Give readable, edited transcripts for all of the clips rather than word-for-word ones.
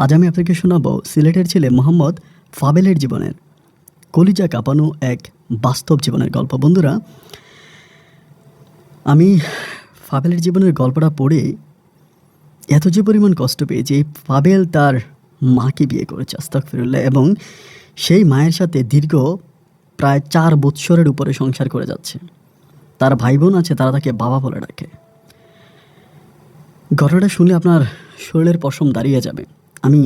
আজ আমি আপনাকে শোনাবো সিলেটের ছেলে মোহাম্মদ ফাবেলের জীবনের কলিজা কাঁপানো এক বাস্তব জীবনের গল্প। বন্ধুরা, আমি ফাবেলের জীবনের গল্পটা পড়ে এত যে পরিমাণ কষ্ট পেয়েছি। ফাবেল তার মাকে বিয়ে করেছে, আস্তাগফিরুল্লাহ, এবং সেই মায়ের সাথে দীর্ঘ প্রায় 4 বৎসরের উপরে সংসার করে যাচ্ছে। তার ভাই বোন আছে, তারা তাকে বাবা বলে ডাকে। ঘটনাটা শুনলে আপনার শরীরের পশম দাঁড়িয়ে যাবে। আমি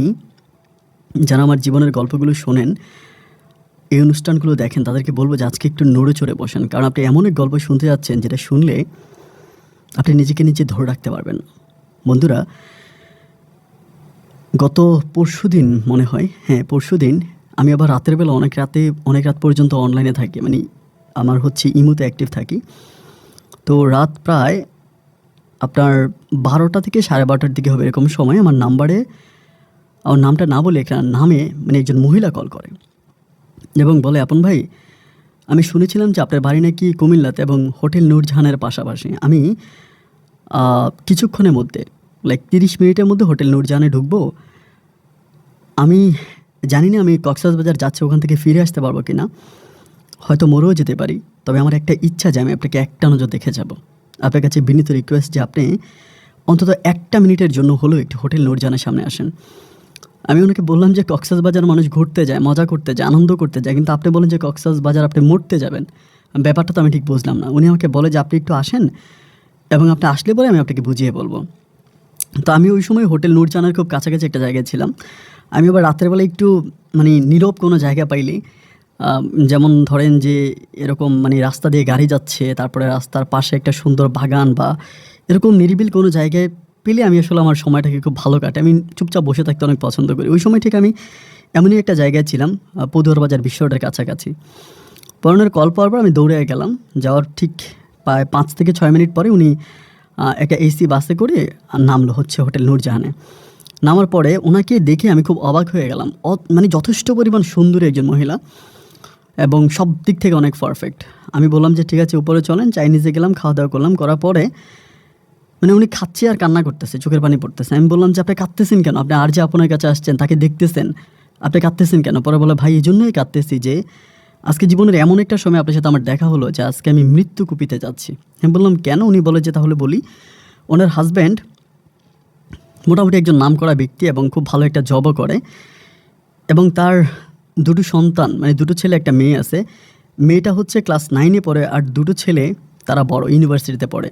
যারা আমার জীবনের গল্পগুলো শোনেন, এই অনুষ্ঠানগুলো দেখেন, তাদেরকে বলবো যে আজকে একটু নড়ে চড়ে বসেন, কারণ আপনি এমন এক গল্প শুনতে যাচ্ছেন যেটা শুনলে আপনি নিজেকে নিজে ধরে রাখতে পারবেন। বন্ধুরা, গত পরশুদিন মনে হয়, পরশুদিন আমি আবার রাতের বেলা অনেক রাত পর্যন্ত অনলাইনে থাকি, মানে আমার হচ্ছে ইমোতে অ্যাক্টিভ থাকি। তো রাত প্রায় আপনার 12টা থেকে 12:30 দিকে হবে, এরকম সময় আমার নামটা না বলে একটা নামে মানে একজন মহিলা কল করে এবং বলে, আপন ভাই, আমি শুনেছিলাম যে আপনার বাড়ি নাকি কুমিল্লাতে এবং হোটেল নূরজাহানের পাশাপাশি। আমি কিছুক্ষণের মধ্যে 30 মিনিটের মধ্যে হোটেল নূরজাহানে ঢুকবো। আমি জানি না আমি কক্সবাজার যাচ্ছি, ওখান থেকে ফিরে আসতে পারবো কি না, হয়তো মরেও যেতে পারি। তবে আমার একটা ইচ্ছা যে আমি আপনাকে একটা নজর দেখে যাব। আপনার কাছে বিনীত রিকোয়েস্ট যে আপনি অন্তত 1 মিনিটের জন্য হলেও একটু হোটেল নূরজাহানের সামনে আসেন। আমি ওনাকে বললাম যে কক্সবাজার মানুষ ঘুরতে যায়, মজা করতে যায়, আনন্দ করতে যায়, কিন্তু আপনি বলেন যে কক্সবাজার আপনি মরতে যাবেন। ব্যাপারটা তো আমি ঠিক বুঝলাম না। উনি আমাকে বলে যে আপনি একটু আসেন এবং আপনি আসলে পরে আমি আপনাকে বুঝিয়ে বলবো। তো আমি ওই সময় হোটেল নূরজাহানের খুব কাছাকাছি একটা জায়গায় ছিলাম। আমি আবার রাতের বেলা একটু মানে নীরব কোনো জায়গা পাইলে, যেমন ধরেন যে এরকম মানে রাস্তা দিয়ে গাড়ি যাচ্ছে, তারপরে রাস্তার পাশে একটা সুন্দর বাগান বা এরকম নিরিবিল কোনো জায়গায় পেলে আমি আসলে আমার সময়টাকে খুব ভালো কাটে। আমি চুপচাপ বসে থাকতে অনেক পছন্দ করি। ওই সময় ঠিক আমি এমনই একটা জায়গায় ছিলাম, পদুয়ার বাজার বিশ্ব রোডের কাছাকাছি। পরনের কল পাওয়ার পর আমি দৌড়ে গেলাম। যাওয়ার ঠিক প্রায় 5 থেকে 6 মিনিট পরে উনি একটা এসি বাসে করে নামলো হচ্ছে হোটেল নূরজাহানে। নামার পরে ওনাকে দেখে আমি খুব অবাক হয়ে গেলাম। মানে যথেষ্ট পরিমাণ সুন্দরী একজন মহিলা এবং সব দিক থেকে অনেক পারফেক্ট। আমি বললাম যে ঠিক আছে, উপরে চলেন। চাইনিজে গেলাম, খাওয়া দাওয়া করলাম। করার পরে মানে উনি খাচ্ছে আর কান্না করতেছে, চোখের পানি পড়তেছে। আমি বললাম যে আপনি কাঁদতেছেন কেন? আপনি আর যে আপনার কাছে আসছেন তাকে দেখতেছেন, আপনি কাঁদতেছেন কেন? পরে বলে, ভাই, এই জন্যই কাঁদতেছি যে আজকে জীবনের এমন একটা সময় আপনার সাথে আমার দেখা হলো যে আজকে আমি মৃত্যু কুপিতে যাচ্ছি। আমি বললাম কেন? উনি বলে যে তাহলে বলি। ওনার হাজব্যান্ড মোটামুটি একজন নামকরা ব্যক্তি এবং খুব ভালো একটা জবও করে, এবং তার 2 সন্তান, মানে 2 ছেলে একটা মেয়ে আছে। মেয়েটা হচ্ছে ক্লাস 9-এ পড়ে, আর 2 ছেলে তারা বড় ইউনিভার্সিটিতে পড়ে,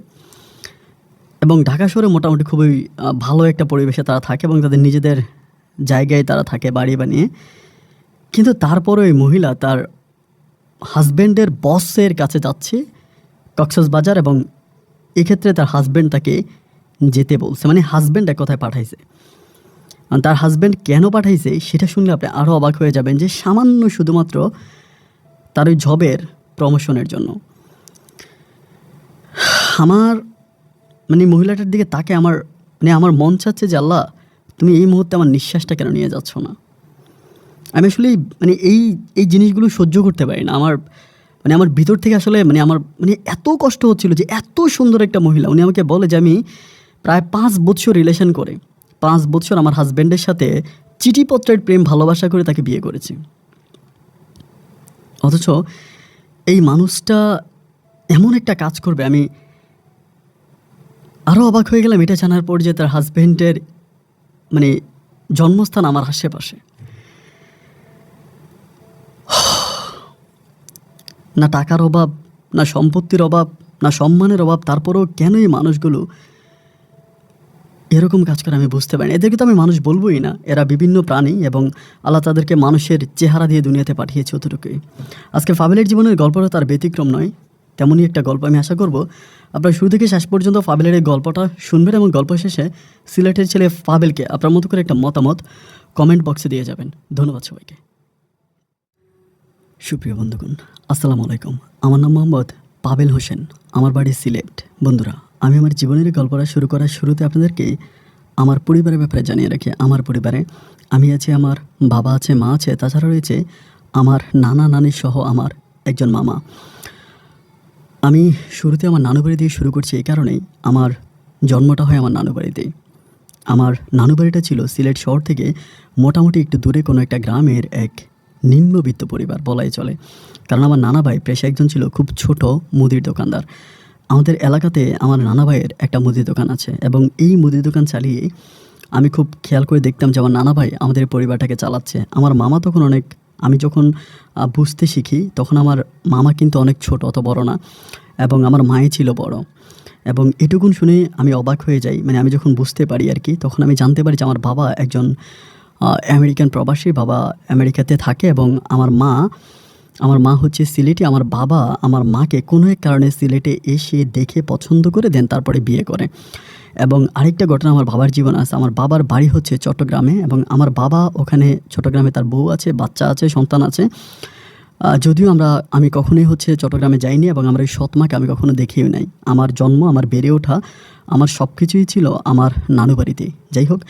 এবং ঢাকা শহরে মোটামুটি খুবই ভালো একটা পরিবেশে তারা থাকে এবং তাদের নিজেদের জায়গায় তারা থাকে বাড়ি বানিয়ে। কিন্তু তারপরে ওই মহিলা তার হাজব্যান্ডের বসের কাছে যাচ্ছে কক্সবাজার, এবং এক্ষেত্রে তার হাজব্যান্ড তাকে যেতে বলছে, মানে হাজব্যান্ড এক কথায় পাঠাইছে। তার হাজব্যান্ড কেন পাঠাইছে সেটা শুনলে আপনি আরও অবাক হয়ে যাবেন, যে সামান্য শুধুমাত্র তার ওই জবের প্রমোশনের জন্য। আমার মানে মহিলাটার দিকে তাকে আমার মন চাচ্ছে যে আল্লাহ, তুমি এই মুহূর্তে আমার নিঃশ্বাসটা কেন নিয়ে যাচ্ছ না? আমি আসলে মানে এই জিনিসগুলো সহ্য করতে পারি না। আমার ভিতর থেকে আসলে আমার এত কষ্ট হচ্ছিল যে এত সুন্দর একটা মহিলা। উনি আমাকে বলে যে আমি প্রায় 5 বছর রিলেশন করে, 5 বছর আমার হাজব্যান্ডের সাথে চিঠিপত্রের প্রেম ভালোবাসা করে তাকে বিয়ে করেছি। অথচ এই মানুষটা এমন একটা কাজ করবে, আমি আরও অবাক হয়ে গেলাম এটা জানার পর যে তার হাজব্যান্ডের মানে জন্মস্থান আমার আশেপাশে। না টাকার অভাব, না সম্পত্তির অভাব, না সম্মানের অভাব, তারপরেও কেন এই মানুষগুলো এরকম কাজ করে আমি বুঝতে পারি না। এদেরকে তো আমি মানুষ বলবোই না, এরা বিভিন্ন প্রাণী এবং আল্লাহ তাদেরকে মানুষের চেহারা দিয়ে দুনিয়াতে পাঠিয়েছে, অতটুকুই। আজকে ফাবেলের জীবনের গল্পটা তার ব্যতিক্রম নয়, তেমনই একটা গল্প। আমি আশা করব আপনার শুরু থেকে শেষ পর্যন্ত ফাবেলের এই গল্পটা শুনবেন এবং গল্প শেষে সিলেটের ছেলে ফাবেলকে আপনার মতো করে একটা মতামত কমেন্ট বক্সে দিয়ে যাবেন। ধন্যবাদ সবাইকে। সুপ্রিয় বন্ধুগণ, আসসালামু আলাইকুম। আমার নাম মোহাম্মদ পাবেল হোসেন, আমার বাড়ি সিলেট। বন্ধুরা, আমি আমার জীবনের গল্পটা শুরু করার শুরুতে আপনাদেরকে আমার পরিবারের ব্যাপারে জানিয়ে রাখি। আমার পরিবারে আমি আছি, আমার বাবা আছে, মা আছে, তাছাড়া রয়েছে আমার নানা নানি সহ আমার একজন মামা। আমি শুরুতে আমার নানু বাড়ি দিয়ে শুরু করছি, এই কারণেই আমার জন্মটা হয় আমার নানু বাড়িতেই। আমার নানু বাড়িটা ছিল সিলেট শহর থেকে মোটামুটি একটু দূরে কোনো একটা গ্রামের এক নিম্নবিত্ত পরিবার বলাই চলে। কারণ আমার নানা ভাই পেশা একজন ছিল খুব ছোট মুদির দোকানদার। আমাদের এলাকাতে আমার নানা ভাইয়ের একটা মুদির দোকান আছে এবং এই মুদির দোকান চালিয়ে আমি খুব খেয়াল করে দেখতাম যে আমার নানা ভাই আমাদের পরিবারটাকে চালাচ্ছে। আমার মামা তখন অনেক, আমি যখন বুঝতে শিখি তখন আমার মামা কিন্তু অনেক ছোট, অত বড় না, এবং আমার মাই ছিল বড়। এবং এটুকুন শুনে আমি অবাক হয়ে যাই, মানে আমি যখন বুঝতে পারি আর কি, তখন আমি জানতে পারি যে আমার বাবা একজন আমেরিকান প্রবাসী, বাবা আমেরিকাতে থাকে এবং আমার মা হচ্ছে সিলেটি। আমার বাবা আমার মাকে কোনো এক কারণে সিলেটে এসে দেখে পছন্দ করে দেন, তারপরে বিয়ে করে। এবং আরেকটা ঘটনা আমার বাবার জীবন আছে। আমার বাবার বাড়ি হচ্ছে চট্টগ্রামে এবং আমার বাবা ওখানে চট্টগ্রামে তার বউ আছে, বাচ্চা আছে, সন্তান আছে। যদিও আমি কখনোই হচ্ছে চট্টগ্রামে যাইনি এবং আমার এই সৎমাকে আমি কখনো দেখিও নাই। আমার জন্ম, আমার বেড়ে ওঠা, আমার সব কিছুই ছিল আমার নানু বাড়িতে। যাই হোক,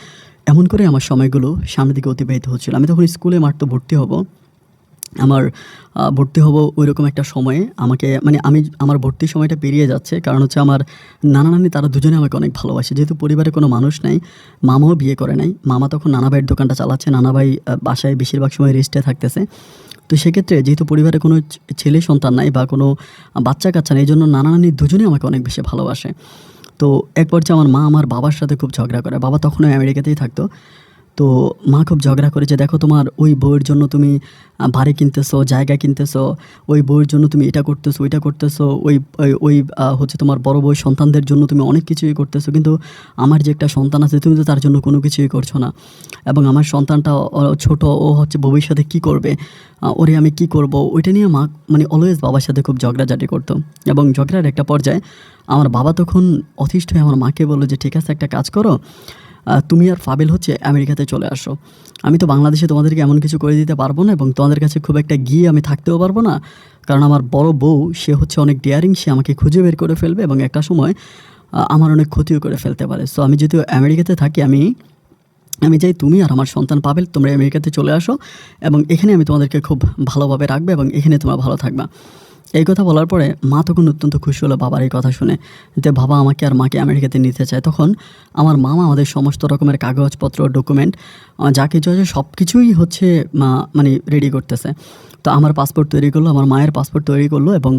এমন করে আমার সময়গুলো সামনের দিকে অতিবাহিত হচ্ছিল। আমি তখন স্কুলে মাত্র ভর্তি হব ওইরকম একটা সময়ে আমাকে, মানে আমার ভর্তির সময়টা পেরিয়ে যাচ্ছে। কারণ হচ্ছে আমার নানা নানি তারা দুজনে আমাকে অনেক ভালোবাসে। যেহেতু পরিবারে কোনো মানুষ নাই, মামাও বিয়ে করে নাই, মামা তখন নানা ভাইয়ের দোকানটা চালাচ্ছে, নানা ভাই বাসায় বেশিরভাগ সময় রেস্টে থাকতেছে। তো সেক্ষেত্রে যেহেতু পরিবারে কোনো ছেলে সন্তান নাই বা কোনো বাচ্চা কাচ্চা নেই, এই জন্য নানা নানি দুজনে আমাকে অনেক বেশি ভালোবাসে। তো এক পর্যায়ে আমার মা আমার বাবার সাথে খুব ঝগড়া করে। বাবা তখনও আমেরিকাতেই থাকতো। তো মা খুব ঝগড়া করে যে, দেখো তোমার ওই বউয়ের জন্য তুমি বাড়ি কিনতেছো, জায়গা কিনতেছো, ওই বউয়ের জন্য তুমি এটা করতেছো, ওইটা করতেছো, ওই ওই ওই হচ্ছে তোমার বড় বউয়ের সন্তানদের জন্য তুমি অনেক কিছুই করতেছো, কিন্তু আমার যে একটা সন্তান আছে তুমি তো তার জন্য কোনো কিছুই করছো না। এবং আমার সন্তানটা ছোট, ও হচ্ছে ভবিষ্যতে কী করবে, ওরে আমি কি করব, ওইটা নিয়ে মা মানে অলওয়েজ বাবার সাথে খুব ঝগড়াঝাটি করতো। এবং ঝগড়ার একটা পর্যায়ে আমার বাবা তখন অতিষ্ঠ হয়ে আমার মাকে বললো যে, ঠিক আছে, একটা কাজ করো, তুমি আর ফাবেল হচ্ছে আমেরিকাতে চলে আসো। আমি তো বাংলাদেশে তোমাদেরকে এমন কিছু করে দিতে পারবো না এবং তোমাদের কাছে খুব একটা গিয়ে আমি থাকতেও পারবো না। কারণ আমার বড় বউ সে হচ্ছে অনেক ডেয়ারিং, সে আমাকে খুঁজে বের করে ফেলবে এবং একটা সময় আমার অনেক ক্ষতিও করে ফেলতে পারে। সো আমি যেহেতু আমেরিকাতে থাকি, আমি চাই তুমি আর আমার সন্তান পাবেল তোমরা আমেরিকাতে চলে আসো এবং এখানে আমি তোমাদেরকে খুব ভালোভাবে রাখবো এবং এখানে তোমরা ভালো থাকবা। এই কথা বলার পরে মা তখন অত্যন্ত খুশি হলো বাবার এই কথা শুনে, যে বাবা আমাকে আর মাকে আমেরিকাতে নিতে চায়। তখন আমার মামা আমাদের সমস্ত রকমের কাগজপত্র, ডকুমেন্ট, যা কিছু আছে সব কিছুই হচ্ছে মানে রেডি করতেছে। তো আমার পাসপোর্ট তৈরি করলো, আমার মায়ের পাসপোর্ট তৈরি করলো এবং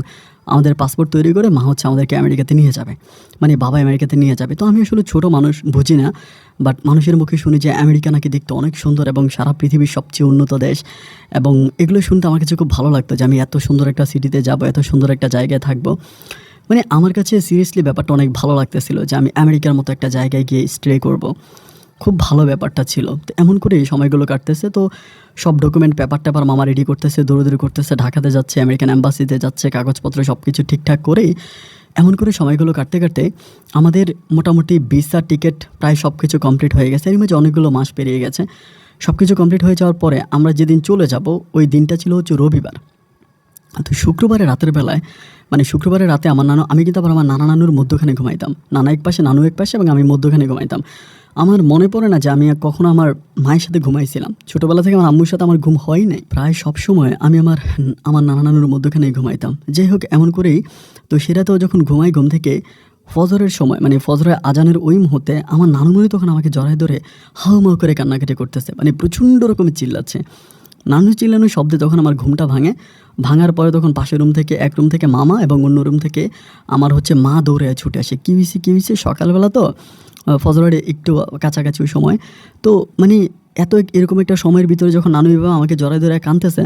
আমাদের পাসপোর্ট তৈরি করে মা হচ্ছে আমাদেরকে আমেরিকাতে নিয়ে যাবে, মানে বাবা আমেরিকাতে নিয়ে যাবে। তো আমি আসলে ছোটো মানুষ, বুঝি না, বাট মানুষের মুখে শুনি যে আমেরিকা নাকি দেখতে অনেক সুন্দর এবং সারা পৃথিবীর সবচেয়ে উন্নত দেশ। এবং এগুলো শুনতে আমার কাছে খুব ভালো লাগতো যে আমি এত সুন্দর একটা সিটিতে যাব, এত সুন্দর একটা জায়গায় থাকবো। মানে আমার কাছে সিরিয়াসলি ব্যাপারটা অনেক ভালো লাগতেছিল যে আমি আমেরিকার মতো একটা জায়গায় গিয়ে স্টে করব। খুব ভালো ব্যাপারটা ছিল। তো এমন করে এই সময়গুলো কাটতেছে। তো সব ডকুমেন্ট পেপার মামা রেডি করতেছে, দৌড়াদৌড়ি করতেছে, ঢাকাতে যাচ্ছে, আমেরিকান অ্যাম্বাসিতে যাচ্ছে, কাগজপত্র সব কিছু ঠিকঠাক করেই এমন করে সময়গুলো কাটতে কাটতে আমাদের মোটামুটি ভিসা, টিকিট প্রায় সব কিছু কমপ্লিট হয়ে গেছে। এর মাঝে অনেকগুলো মাস পেরিয়ে গেছে। সব কিছু কমপ্লিট হয়ে যাওয়ার পরে আমরা যেদিন চলে যাব ওই দিনটা ছিল হচ্ছে রবিবার। তো শুক্রবারের রাতের বেলায়, মানে শুক্রবারের রাতে আমি কিন্তু আবার আমার নানা নানুর মধ্যখানে ঘুমাইতাম। নানা এক পাশে, নানু এক পাশে এবং আমি মধ্যখানে ঘুমাইতাম। আমার মনে পড়ে না যে আমি কখনো আমার মায়ের সাথে ঘুমাইছিলাম। ছোটোবেলা থেকে আমার আম্মুর সাথে আমার ঘুম হয় নাই। প্রায় সব সময় আমি আমার নানা নানুর মধ্যখানেই ঘুমাইতাম। যাই হোক, এমন করেই তো সেটাতেও যখন ঘুমাই, ঘুম থেকে ফজরের সময়, মানে ফজরের আজানের ওই মুহূর্তে আমার নানুমণি তখন আমাকে জড়ায় ধরে হাউমাউ করে কান্নাকাটি করতেছে, মানে প্রচণ্ড রকমের চিল্লাচ্ছে। নানু চিল্লানোর শব্দে তখন আমার ঘুমটা ভাঙার পরে তখন পাশের রুম থেকে, এক রুম থেকে মামা এবং অন্য রুম থেকে আমার হচ্ছে মা দৌড়ে ছুটে আসে। কী হয়েছে, সকালবেলা তো ফজরের একটু কাছাকাছি ওই সময়। তো মানে এরকম একটা সময়ের ভিতরে যখন নানু বাবা আমাকে জড়ায় ধরে কাঁদতেছে,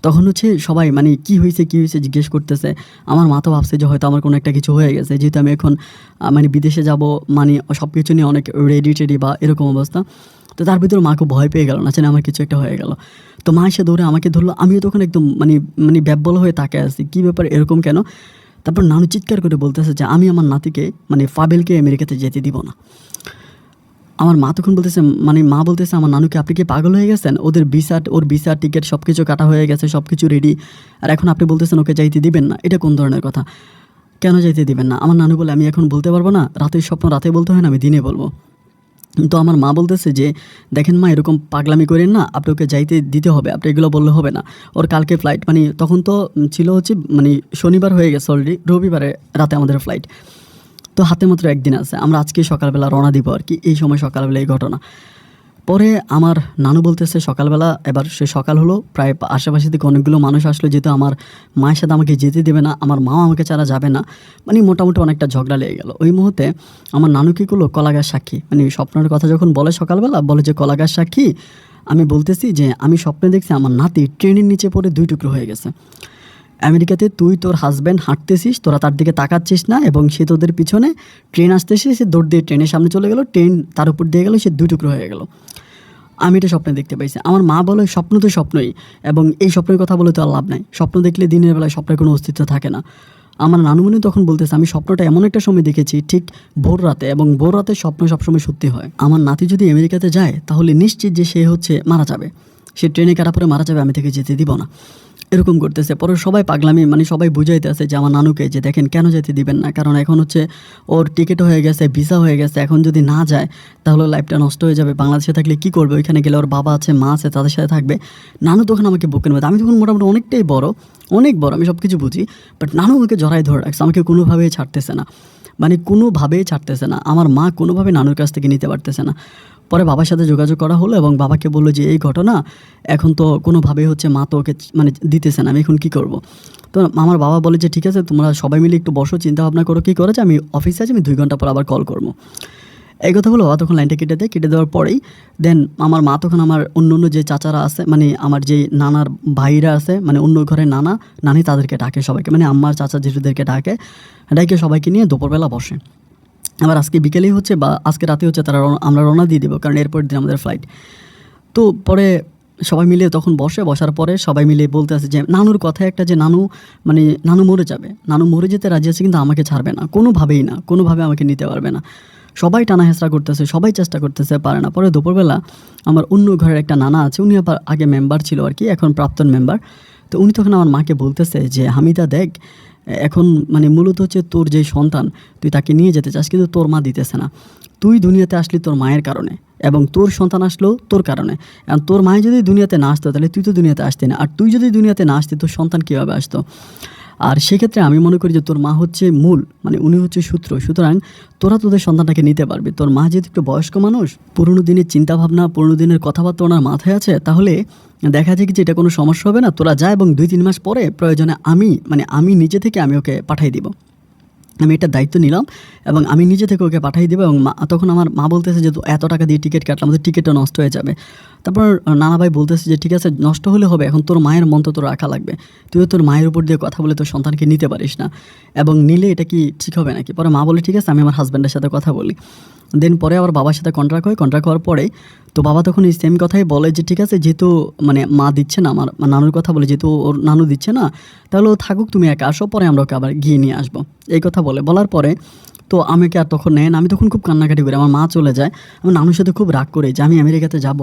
তখন হচ্ছে সবাই মানে কী হয়েছে জিজ্ঞেস করতেছে। আমার মা তো ভাবছে যে হয়তো আমার কোনো একটা কিছু হয়ে গেছে, যেহেতু আমি এখন মানে বিদেশে যাব, মানে সব কিছু নিয়ে অনেক রেডি বা এরকম অবস্থা। তো তার ভিতরে মা খুব ভয় পেয়ে গেল, না জানি আমার কিছু একটা হয়ে গেল। তো মা এসে দৌড়ে আমাকে ধরলো। আমিও তখন একদম মানে ব্যাব্বল হয়ে তাকায় আছি, কী ব্যাপার, এরকম কেন? তারপর নানু চিৎকার করে বলতেছে যে আমি আমার নাতিকে, মানে ফাবেলকে আমেরিকাতে যেতে দিব না। আমার মা তখন বলতেছে, মানে মা বলতেছে আমার নানুকে, আপনি কি পাগল হয়ে গেছেন? ওর ভিসা, টিকিট সব কিছু কাটা হয়ে গেছে, সব কিছু রেডি, আর এখন আপনি বলতেছেন ওকে যাইতে দিবেন না? এটা কোন ধরনের কথা? কেন যাইতে দিবেন না? আমার নানু বলে, আমি এখন বলতে পারবো না, রাতের স্বপ্ন রাতে বলতে হয় না, আমি দিনে বলবো। তো আমার মা বলতেছে যে, দেখেন মা, এরকম পাগলামি করেন না, আপনি ওকে যাইতে দিতে হবে, আপনি এগুলো বললে হবে না। ওর কালকে ফ্লাইট, মানে তখন তো ছিল হচ্ছে মানে শনিবার হয়ে গেছে অলরেডি, রবিবারে রাতে আমাদের ফ্লাইট। তো হাতে মাত্র একদিন আছে, আমরা আজকে সকালবেলা রওনা দিব আর কি। এই সময় সকালবেলা এই ঘটনা। পরে আমার নানু বলতেছে সকালবেলা, এবার সে সকাল হলো, প্রায় আশেপাশে থেকে অনেকগুলো মানুষ আসলো, যেহেতু আমার মায়ের সাথে আমাকে যেতে দেবে না, আমার মাও আমাকে ছাড়া যাবে না, মানে মোটামুটি অনেকটা ঝগড়া লেগে গেল। ওই মুহূর্তে আমার নানু কী করলো, কলাগাছ সাক্ষী, মানে স্বপ্নের কথা যখন বলে সকালবেলা, বলে যে কলাগাছ সাক্ষী, আমি বলতেছি যে আমি স্বপ্নে দেখছি আমার নাতি ট্রেনের নিচে পড়ে 2 টুকরো হয়ে গেছে। আমেরিকাতে তুই তোর হাজব্যান্ড হাঁটতেছিস, তোরা তার দিকে তাকাচ্ছিস না, এবং সে তোদের পিছনে ট্রেন আসতেছে, সে দৌড় দিয়ে ট্রেনের সামনে চলে গেল, ট্রেন তার উপর দিয়ে গেল, সে 2 টুকরো হয়ে গেল। আমি এটা স্বপ্নে দেখতে পাইছি। আমার মা বলে স্বপ্ন তো স্বপ্নই, এবং এই স্বপ্নের কথা বলে তো আর লাভ নাই, স্বপ্ন দেখলে দিনের বেলায় স্বপ্নের কোনো অস্তিত্ব থাকে না। আমার নানুমণি তখন বলতেছে আমি স্বপ্নটা এমন একটা সময় দেখেছি, ঠিক ভোর রাতে, এবং ভোর রাতে স্বপ্ন সবসময় সত্যি হয়। আমার নাতি যদি আমেরিকাতে যায় তাহলে নিশ্চিত যে সে মারা যাবে, সে ট্রেনে কাটা পরে মারা যাবে, আমি থেকে যেতে দিব না। এরকম করতেছে। পরে সবাই পাগলামি, মানে সবাই বুঝাইতে আছে যে আমার নানুকে, যে দেখেন কেন যেতে দিবেন না, কারণ এখন ওর টিকিট হয়ে গেছে, ভিসা হয়ে গেছে, এখন যদি না যায় তাহলে লাইফটা নষ্ট হয়ে যাবে। বাংলাদেশে থাকলে কি করবে, ওইখানে গেলে ওর বাবা আছে, মা আছে, তাদের সাথে থাকবে। নানু তখন আমাকে বুকে নেবে, আমি তখন মোটামুটি অনেকটাই বড়, অনেক বড়, আমি সব কিছু বুঝি, বাট নানু আমাকে জড়াই ধরে রাখছে, আমাকে কোনোভাবেই ছাড়তেছে না, মানে কোনোভাবেই ছাড়তেছে না। আমার মা কোনোভাবে নানুর কাছ থেকে নিতে পারতেছে না। পরে বাবার সাথে যোগাযোগ করা হলো, এবং বাবাকে বললো যে এই ঘটনা, এখন তো কোনোভাবেই মা তো ওকে মানে দিতেছে না, আমি এখন কী করব। তো আমার বাবা বলে যে ঠিক আছে, তোমরা সবাই মিলে একটু বসো, চিন্তা ভাবনা করো কী করেছে, আমি অফিসে আছি, আমি 2 ঘন্টা পর আবার কল করবো। এই কথা বলো, বাবা তখন লাইনটা কেটে দেয়। কেটে দেওয়ার পরেই দেন আমার মা তখন আমার অন্য যে চাচারা আছে, মানে আমার যে নানার ভাইরা আছে, মানে অন্য ঘরের নানা নানি, তাদেরকে ডাকে সবাইকে, মানে আম্মার চাচা জেঠুদেরকে ডাকে সবাইকে নিয়ে দুপুরবেলা বসে। আবার আজকে বিকেলেই বা আজকে রাতে তারা আমরা রওনা দিয়ে দেবো, কারণ এরপর দিন আমাদের ফ্লাইট। তো পরে সবাই মিলে তখন বসার পরে সবাই মিলে বলতে আছে যে নানুর কথায় একটা, যে নানু মরে যাবে, নানু মরে যেতে রাজি আছে, কিন্তু আমাকে ছাড়বে না, কোনোভাবেই না, কোনোভাবে আমাকে নিতে পারবে না। সবাই টানা হেঁচড়া করতেছে, সবাই চেষ্টা করতেছে, পারে না। পরে দুপুরবেলা আমার অন্য ঘরের একটা নানা আছে, উনি আবার আগে মেম্বার ছিল আর কি, এখন প্রাক্তন মেম্বার। তো উনি তখন আমার মাকে বলতেছে যে হামিদা দেখ, এখন মূলত তোর যে সন্তান, তুই তাকে নিয়ে যেতে চাস, কিন্তু তোর মা দিতেছে না। তুই দুনিয়াতে আসলি তোর মায়ের কারণে, এবং তোর সন্তান আসলো তোর কারণে। এবং তোর মায়ে যদি দুনিয়াতে না আসতো তাহলে তুই তো দুনিয়াতে আসতি না, আর তুই যদি দুনিয়াতে না আসতি তোর সন্তান কীভাবে আসতো। আর সেক্ষেত্রে আমি মনে করি যে তোর মা মূল, উনি সূত্র। সুতরাং তোরা তোদের সন্তানটাকে নিতে পারবি। তোর মা যেহেতু একটু বয়স্ক মানুষ, পুরনো দিনের চিন্তাভাবনা, পুরনো দিনের কথাবার্তা ওনার মাথায় আছে, তাহলে দেখা যায় কি যে এটা কোনো সমস্যা হবে না। তোরা যা, এবং 2-3 মাস পরে প্রয়োজনে আমি নিজে থেকে আমি ওকে পাঠিয়ে দিব। আমি এটা দায়িত্ব নিলাম, এবং আমি নিজে থেকে ওকে পাঠিয়ে দেবো। এবং তখন আমার মা বলতেছে যে তো এত টাকা দিয়ে টিকিট কাটলাম, আমাদের টিকিটটা নষ্ট হয়ে যাবে। তারপর নানা ভাই বলতেছে যে ঠিক আছে, নষ্ট হলে হবে, এখন তোর মায়ের মন তো তোর রাখা লাগবে, তুইও তোর মায়ের উপর দিয়ে কথা বলে তোর সন্তানকে নিতে পারিস না, এবং নিলে এটা কি ঠিক হবে নাকি। পরে মা বলে ঠিক আছে, আমি আমার হাজব্যান্ডের সাথে কথা বলি। দেন পরে আবার বাবার সাথে কন্ট্রাক্ট হওয়ার পরে তো বাবা তখন এই সেম কথাই বলে যে ঠিক আছে, যেহেতু মা দিচ্ছে না, আমার নানুর কথা বলে, যেহেতু ওর নানু দিচ্ছে না, তাহলে ও থাকুক, তুমি একা আসো, পরে আমরা ওকে আবার গিয়ে নিয়ে আসবো। এই কথা বলার পরে তো আমাকে আর তখন নেন, আমি তখন খুব কান্নাকাটি করি, আমার মা চলে যায়। আমি নানুর সাথে খুব রাগ করি যে আমি আমেরিকাতে যাব।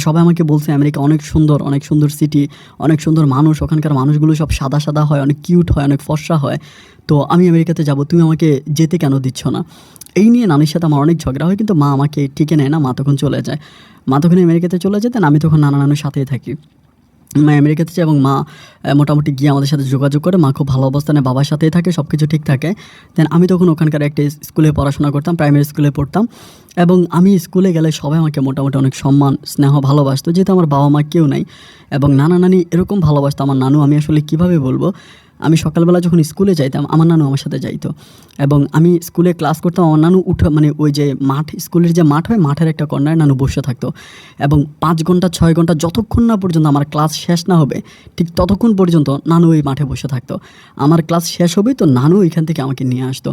সবাই আমাকে বলছে আমেরিকা অনেক সুন্দর সিটি, অনেক সুন্দর মানুষ, ওখানকার মানুষগুলো সব সাদা সাদা হয়, অনেক কিউট হয়, অনেক ফর্সা হয়। তো আমি আমেরিকাতে যাব, তুমি আমাকে যেতে কেন দিচ্ছ না। এই নিয়ে নানির সাথে আমার অনেক ঝগড়া হয়, কিন্তু মা আমাকে টিকে নেয় না। মা তখন চলে যায়, আমেরিকাতে চলে যেতেন, আমি তখন নানুর সাথেই থাকি। মা আমেরিকাতে যায়, এবং মা মোটামুটি গিয়ে আমাদের সাথে যোগাযোগ করে। মা খুব ভালো অবস্থানে বাবার সাথেই থাকে, সব কিছু ঠিক থাকে। দেন আমি তখন ওখানকার একটা স্কুলে পড়াশোনা করতাম, প্রাইমারি স্কুলে পড়তাম, এবং আমি স্কুলে গেলে সবাই আমাকে মোটামুটি অনেক সম্মান স্নেহ ভালোবাসতো, যেহেতু আমার বাবা মা কেউ নাই, এবং নানা নানি এরকম ভালোবাসতো। আমার নানু, আমি আসলে কীভাবে বলবো, আমি সকালবেলা যখন স্কুলে যাইতাম আমার নানু আমার সাথে যাইতো, এবং আমি স্কুলে ক্লাস করতাম, আমার নানু ওই যে স্কুলের যে মাঠ হয়, মাঠের একটা কর্নারে নানু বসে থাকতো, এবং 5 ঘন্টা 6 ঘন্টা যতক্ষণ না পর্যন্ত আমার ক্লাস শেষ না হবে, ঠিক ততক্ষণ পর্যন্ত নানু ওই মাঠে বসে থাকতো। আমার ক্লাস শেষ হবে তো নানু এখান থেকে আমাকে নিয়ে আসতো।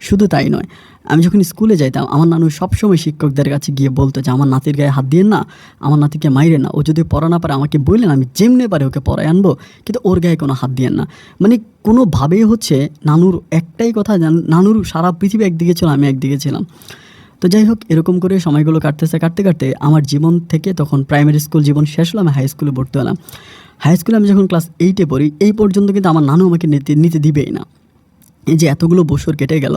শুধু তাই নয়, আমি যখন স্কুলে যাইতাম আমার নানু সবসময় শিক্ষকদের কাছে গিয়ে বলতো যে আমার নাতির গায়ে হাত দিয়েন না, আমার নাতিকে মাইরে না, ও যদি পড়া না পারে আমাকে বললেন, আমি যেমনি পারে ওকে পড়ায় আনবো, কিন্তু ওর গায়ে কোনো হাত দিয়েন না। কোনোভাবেই নানুর একটাই কথা, নানুর সারা পৃথিবী একদিকে ছিল, আমি একদিকে ছিলাম। তো যাই হোক, এরকম করে সময়গুলো কাটতে আমার জীবন থেকে তখন প্রাইমারি স্কুল জীবন শেষ হলো, আমি হাই স্কুলে ভর্তি হলাম। হাই স্কুলে আমি যখন ক্লাস 8-এ পড়ি, এই পর্যন্ত কিন্তু আমার নানু আমাকে নিতে দিবেই না। এই যে এতগুলো বছর কেটে গেল,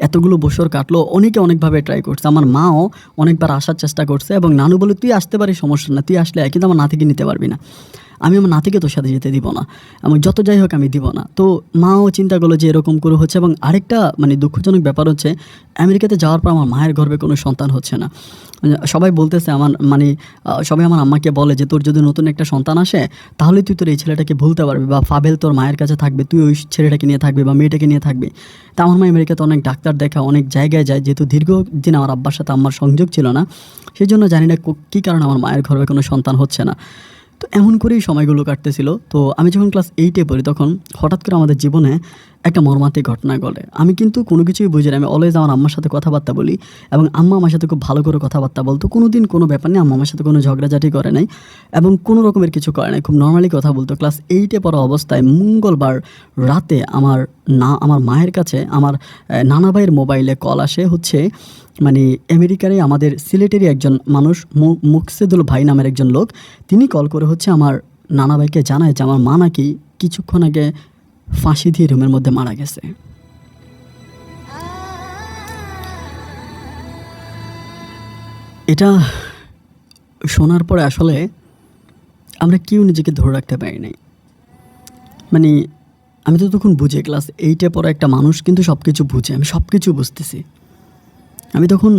এতগুলো বছর কাটলো, অনেকে অনেকভাবে ট্রাই করছে, আমার মাও অনেকবার আসার চেষ্টা করছে, এবং নানু বলে তুই আসতে পারিস, সমস্যা না, তুই আসলে কিন্তু আমার নাতিকে নিতে পারবি না। আমি আমার নাতিকে তোর সাথে যেতে দিব না, এবং যত যাই হোক আমি দিব না। তো মাও চিন্তা করলো যে এরকম করে হচ্ছে। এবং আরেকটা মানে দুঃখজনক ব্যাপার হচ্ছে, আমেরিকাতে যাওয়ার পর আমার মায়ের গর্ভে কোনো সন্তান হচ্ছে না। সবাই বলতেছে আমার মানে সবাই আমার আম্মাকে বলে যে তোর যদি নতুন একটা সন্তান আসে তাহলে তুই তোর এই ছেলেটাকে ভুলতে পারবি, বা ফাবেল তোর মায়ের কাছে থাকবে, তুই ওই ছেলেটাকে নিয়ে থাকবি বা মেয়েটাকে নিয়ে থাকবি। তা আমার মা আমেরিকাতে অনেক ডাক্তার দেখা, অনেক জায়গায় যায়, যেহেতু দীর্ঘদিন আমার আব্বার সাথে আমার সংযোগ ছিল না, সেই জন্য জানি না কী কারণে আমার মায়ের গর্ভে কোনো সন্তান হচ্ছে না। তো এমন করেই সময়গুলো কাটতেছিল। তো আমি যখন ক্লাস 8-এ পড়ি তখন হঠাৎ করে আমাদের জীবনে একটা মর্মান্তিক ঘটনা ঘটে। আমি কিন্তু কোনো কিছুই বুঝি না, আমি অলওয়েজ আমার আম্মার সাথে কথাবার্তা বলি এবং আম্মা আমার সাথে খুব ভালো করে কথাবার্তা বলতো। কোনো দিন কোনো ব্যাপার নেই, আম্মা আমার সাথে কোনো ঝগড়াঝাটি করে নাই এবং কোনো রকমের কিছু করে নাই, খুব নর্মালি কথা বলতো। ক্লাস 8-এ পড়া অবস্থায় মঙ্গলবার রাতে আমার মায়ের কাছে আমার নানা ভাইয়ের মোবাইলে কল আসে, হচ্ছে মানে আমেরিকারে আমাদের সিলেটেরই একজন মানুষ মুকসেদুল ভাই নামের একজন লোক, তিনি কল করে হচ্ছে আমার নানা ভাইকে জানায় যে আমার মা নাকি কিছুক্ষণ আগে ফাঁসি দিয়ে রুমের মধ্যে মারা গেছে। এটা শোনার পরে আসলে আমরা কেউ নিজেকে ধরে রাখতে পারি নাই। মানে আমি তো তখন বুঝি, ক্লাস 8-এ পড়া একটা মানুষ কিন্তু সব কিছু বুঝে, আমি সব কিছু বুঝতেছি। আমি তখন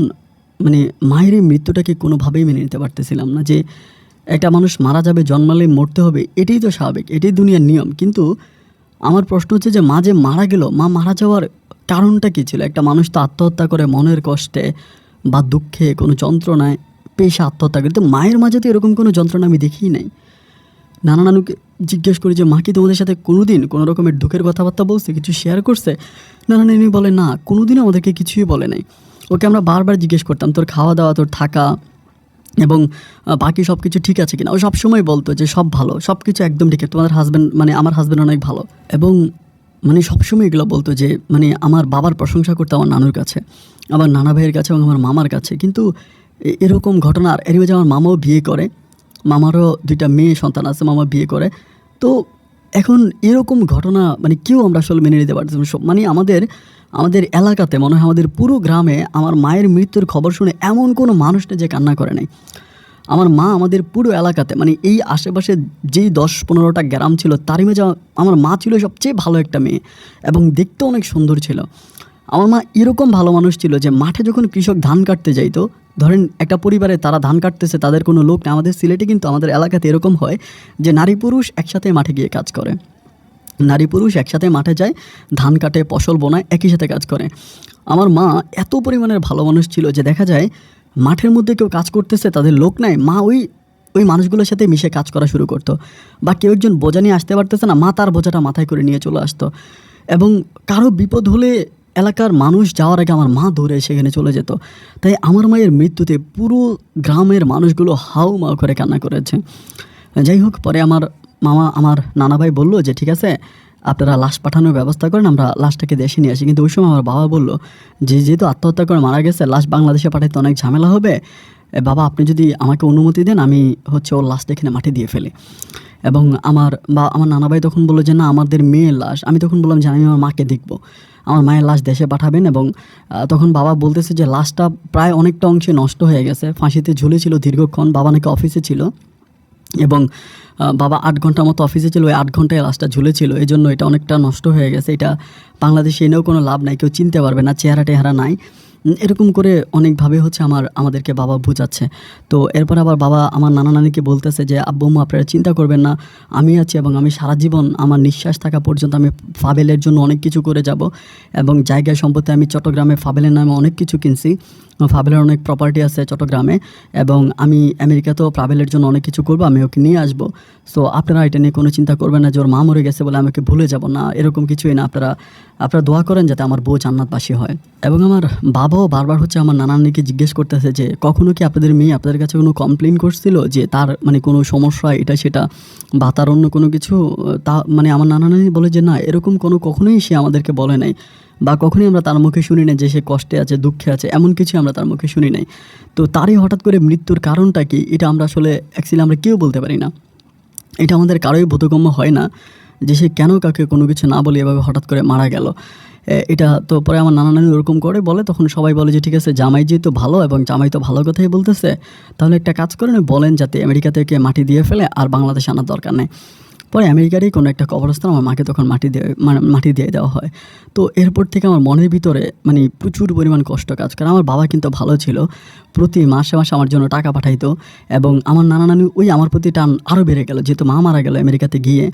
মানে মায়ের এই মৃত্যুটাকে কোনোভাবেই মেনে নিতে পারতেছিলাম না, যে একটা মানুষ মারা যাবে, জন্মালে মরতে হবে, এটাই তো স্বাভাবিক, এটাই দুনিয়ার নিয়ম। কিন্তু আমার প্রশ্ন হচ্ছে যে মা যে মারা গেল, মা মারা যাওয়ার কারণটা কী ছিল? একটা মানুষ তো আত্মহত্যা করে মনের কষ্টে বা দুঃখে, কোনো যন্ত্রণায় পেশা আত্মহত্যা করে, তো মায়ের মাঝে তো এরকম কোনো যন্ত্রণা আমি দেখিই নাই। নানা নানুকে জিজ্ঞেস করি যে মা কি তোমাদের সাথে কোনো দিন কোনো রকমের দুঃখের কথাবার্তা বলছে, কিছু শেয়ার করছে? নানা নানি বলে না, কোনোদিনও আমাদেরকে কিছুই বলে নাই। ওকে আমরা বারবার জিজ্ঞেস করতাম তোর খাওয়া দাওয়া, তোর থাকা এবং বাকি সব কিছু ঠিক আছে কিনা। ও সবসময় বলতো যে সব ভালো, সব কিছু একদম ঠিক, তোমাদের হাজব্যান্ড মানে আমার হাজব্যান্ড অনেক ভালো। এবং মানে সবসময় এগুলো বলতো যে মানে আমার বাবার প্রশংসা করতো আমার নানুর কাছে, আমার নানা ভাইয়ের কাছে এবং আমার মামার কাছে। কিন্তু এরকম ঘটনা, আর এর মাঝে আমার মামাও বিয়ে করে, মামারও 2টা মেয়ে সন্তান আছে, মামা বিয়ে করে। তো এখন এরকম ঘটনা মানে কেউ আমরা আসলে মেনে নিতে পারছি না। মানে আমাদের এলাকাতে মনে হয় আমাদের পুরো গ্রামে আমার মায়ের মৃত্যুর খবর শুনে এমন কোনো মানুষ নেই যে কান্না করে নাই। আমার মা আমাদের পুরো এলাকাতে মানে এই আশেপাশে যেই 10-15টা গ্রাম ছিল তারই মাঝে আমার মা ছিল সবচেয়ে ভালো একটা মেয়ে এবং দেখতে অনেক সুন্দর ছিল। আমার মা এরকম ভালো মানুষ ছিল যে মাঠে যখন কৃষক ধান কাটতে যাইতো, ধরেন একটা পরিবারে তারা ধান কাটতেছে, তাদের কোনো লোক না, আমাদের সিলেটে কিন্তু আমাদের এলাকাতে এরকম হয় যে নারী পুরুষ একসাথে মাঠে গিয়ে কাজ করে, নারী পুরুষ একসাথে মাঠে যায়, ধান কাটে, ফসল বোনায়, একই সাথে কাজ করে। আমার মা এত পরিমাণের ভালো মানুষ ছিল যে দেখা যায় মাঠের মধ্যে কেউ কাজ করতেছে, তাদের লোক নাই, মা ওই মানুষগুলোর সাথে মিশে কাজ করা শুরু করতো। বা কেউ একজন বোঝা নিয়ে আসতে পারতেছে না, মা তার বোঝাটা মাথায় করে নিয়ে চলে আসতো। এবং কারো বিপদ হলে এলাকার মানুষ যাওয়ার আগে আমার মা দৌড়ে সেখানে চলে যেত। তাই আমার মায়ের মৃত্যুতে পুরো গ্রামের মানুষগুলো হাউ মাউ করে কান্না করেছে। যাই হোক, পরে আমার নানা ভাই বললো যে ঠিক আছে আপনারা লাশ পাঠানোর ব্যবস্থা করেন, আমরা লাশটাকে দেশে নিয়ে আসি। কিন্তু ওই সময় আমার বাবা বলল যে যেহেতু আত্মহত্যা করে মারা গেছে, লাশ বাংলাদেশে পাঠাইতে অনেক ঝামেলা হবে, বাবা আপনি যদি আমাকে অনুমতি দেন আমি হচ্ছে ওর লাশটা এখানে মাটি দিয়ে ফেলি। এবং আমার নানা ভাই তখন বললো যে না, আমাদের মেয়ের লাশ। আমি তখন বললাম যে আমি আমার মাকে দেখবো, আমার মায়ের লাশ দেশে পাঠাবেন। এবং তখন বাবা বলতেছে যে লাশটা প্রায় অনেকটা অংশে নষ্ট হয়ে গেছে, ফাঁসিতে ঝুলেছিল দীর্ঘক্ষণ, বাবা নাকি অফিসে ছিল এবং বাবা 8 ঘন্টার মতো অফিসে ছিল, ওই 8 ঘন্টায় লাশটা ঝুলেছিল, এই জন্য এটা অনেকটা নষ্ট হয়ে গেছে, এটা বাংলাদেশে এনেও কোনো লাভ নাই, কেউ চিনতে পারবে না, চেহারা টেহারা নাই। এরকম করে অনেকভাবে হচ্ছে আমাদেরকে বাবা বুঝাচ্ছে। তো এরপর আবার বাবা আমার নানা নানিকে বলতেছে যে আব্বু আম্মু আপনারা চিন্তা করবেন না, আমি আছি এবং আমি সারা জীবন আমার নিঃশ্বাস থাকা পর্যন্ত আমি ফাবেলের জন্য অনেক কিছু করে যাব। এবং জায়গায় সম্পত্তি আমি চট্টগ্রামে ফাবেলের নামে অনেক কিছু কিনছি, ফাবেলের অনেক প্রপার্টি আছে চট্টগ্রামে, এবং আমি আমেরিকাতেও ফাবেলের জন্য অনেক কিছু করবো, আমি ওকে নিয়ে আসবো। সো আপনারা এটা নিয়ে কোনো চিন্তা করবেন না যে ওর মা মরে গেছে বলে আমাকে ভুলে যাব না, এরকম কিছুই না। আপনারা দোয়া করেন যাতে আমার বউ জান্নাতবাসী হয়। এবং আমার বাবাও বারবার হচ্ছে আমার নানানিকে জিজ্ঞেস করতেছে যে কখনো কি আপনাদের মেয়ে আপনাদের কাছে কোনো কমপ্লেন করছিল যে তার মানে কোনো সমস্যা এটা সেটা বা তার অন্য কোনো কিছু। তা মানে আমার নানানি বলে যে না, এরকম কখনোই সে আমাদেরকে বলে নাই বা কখনোই আমরা তার মুখে শুনি নাই যে সে কষ্টে আছে, দুঃখে আছে, এমন কিছু আমরা তার মুখে শুনি নাই। তো তারই হঠাৎ করে মৃত্যুর কারণটা কি, এটা আমরা আসলে অ্যাকচুয়ালি আমরা কেউ বলতে পারি না, এটা আমাদের কারোই বোধগম্য হয় না যে সে কেন কাউকে কোনো কিছু না বলে এভাবে হঠাৎ করে মারা গেল। এটা তো পরে আমার নানা নানি ওরকম করে বলে, তখন সবাই বলে যে ঠিক আছে জামাই যেহেতু ভালো এবং জামাই তো ভালো কথাই বলতেছে, তাহলে একটা কাজ করেন বলেন যাতে আমেরিকা থেকে মাটি দিয়ে ফেলে আর বাংলাদেশে আনার দরকার নেই। পরে আমেরিকারই কোনো একটা কবরস্থান আমার মাকে তখন মাটি দিয়ে দেওয়া হয়। তো এরপর থেকে আমার মনের ভিতরে মানে প্রচুর পরিমাণ কষ্ট কাজ করে। আমার বাবা কিন্তু ভালো ছিল, প্রতি মাসে মাসে আমার জন্য টাকা পাঠাইতো এবং আমার নানা নানি ওই আমার প্রতি টান আরও বেড়ে গেল যেহেতু মা মারা গেল আমেরিকাতে গিয়ে।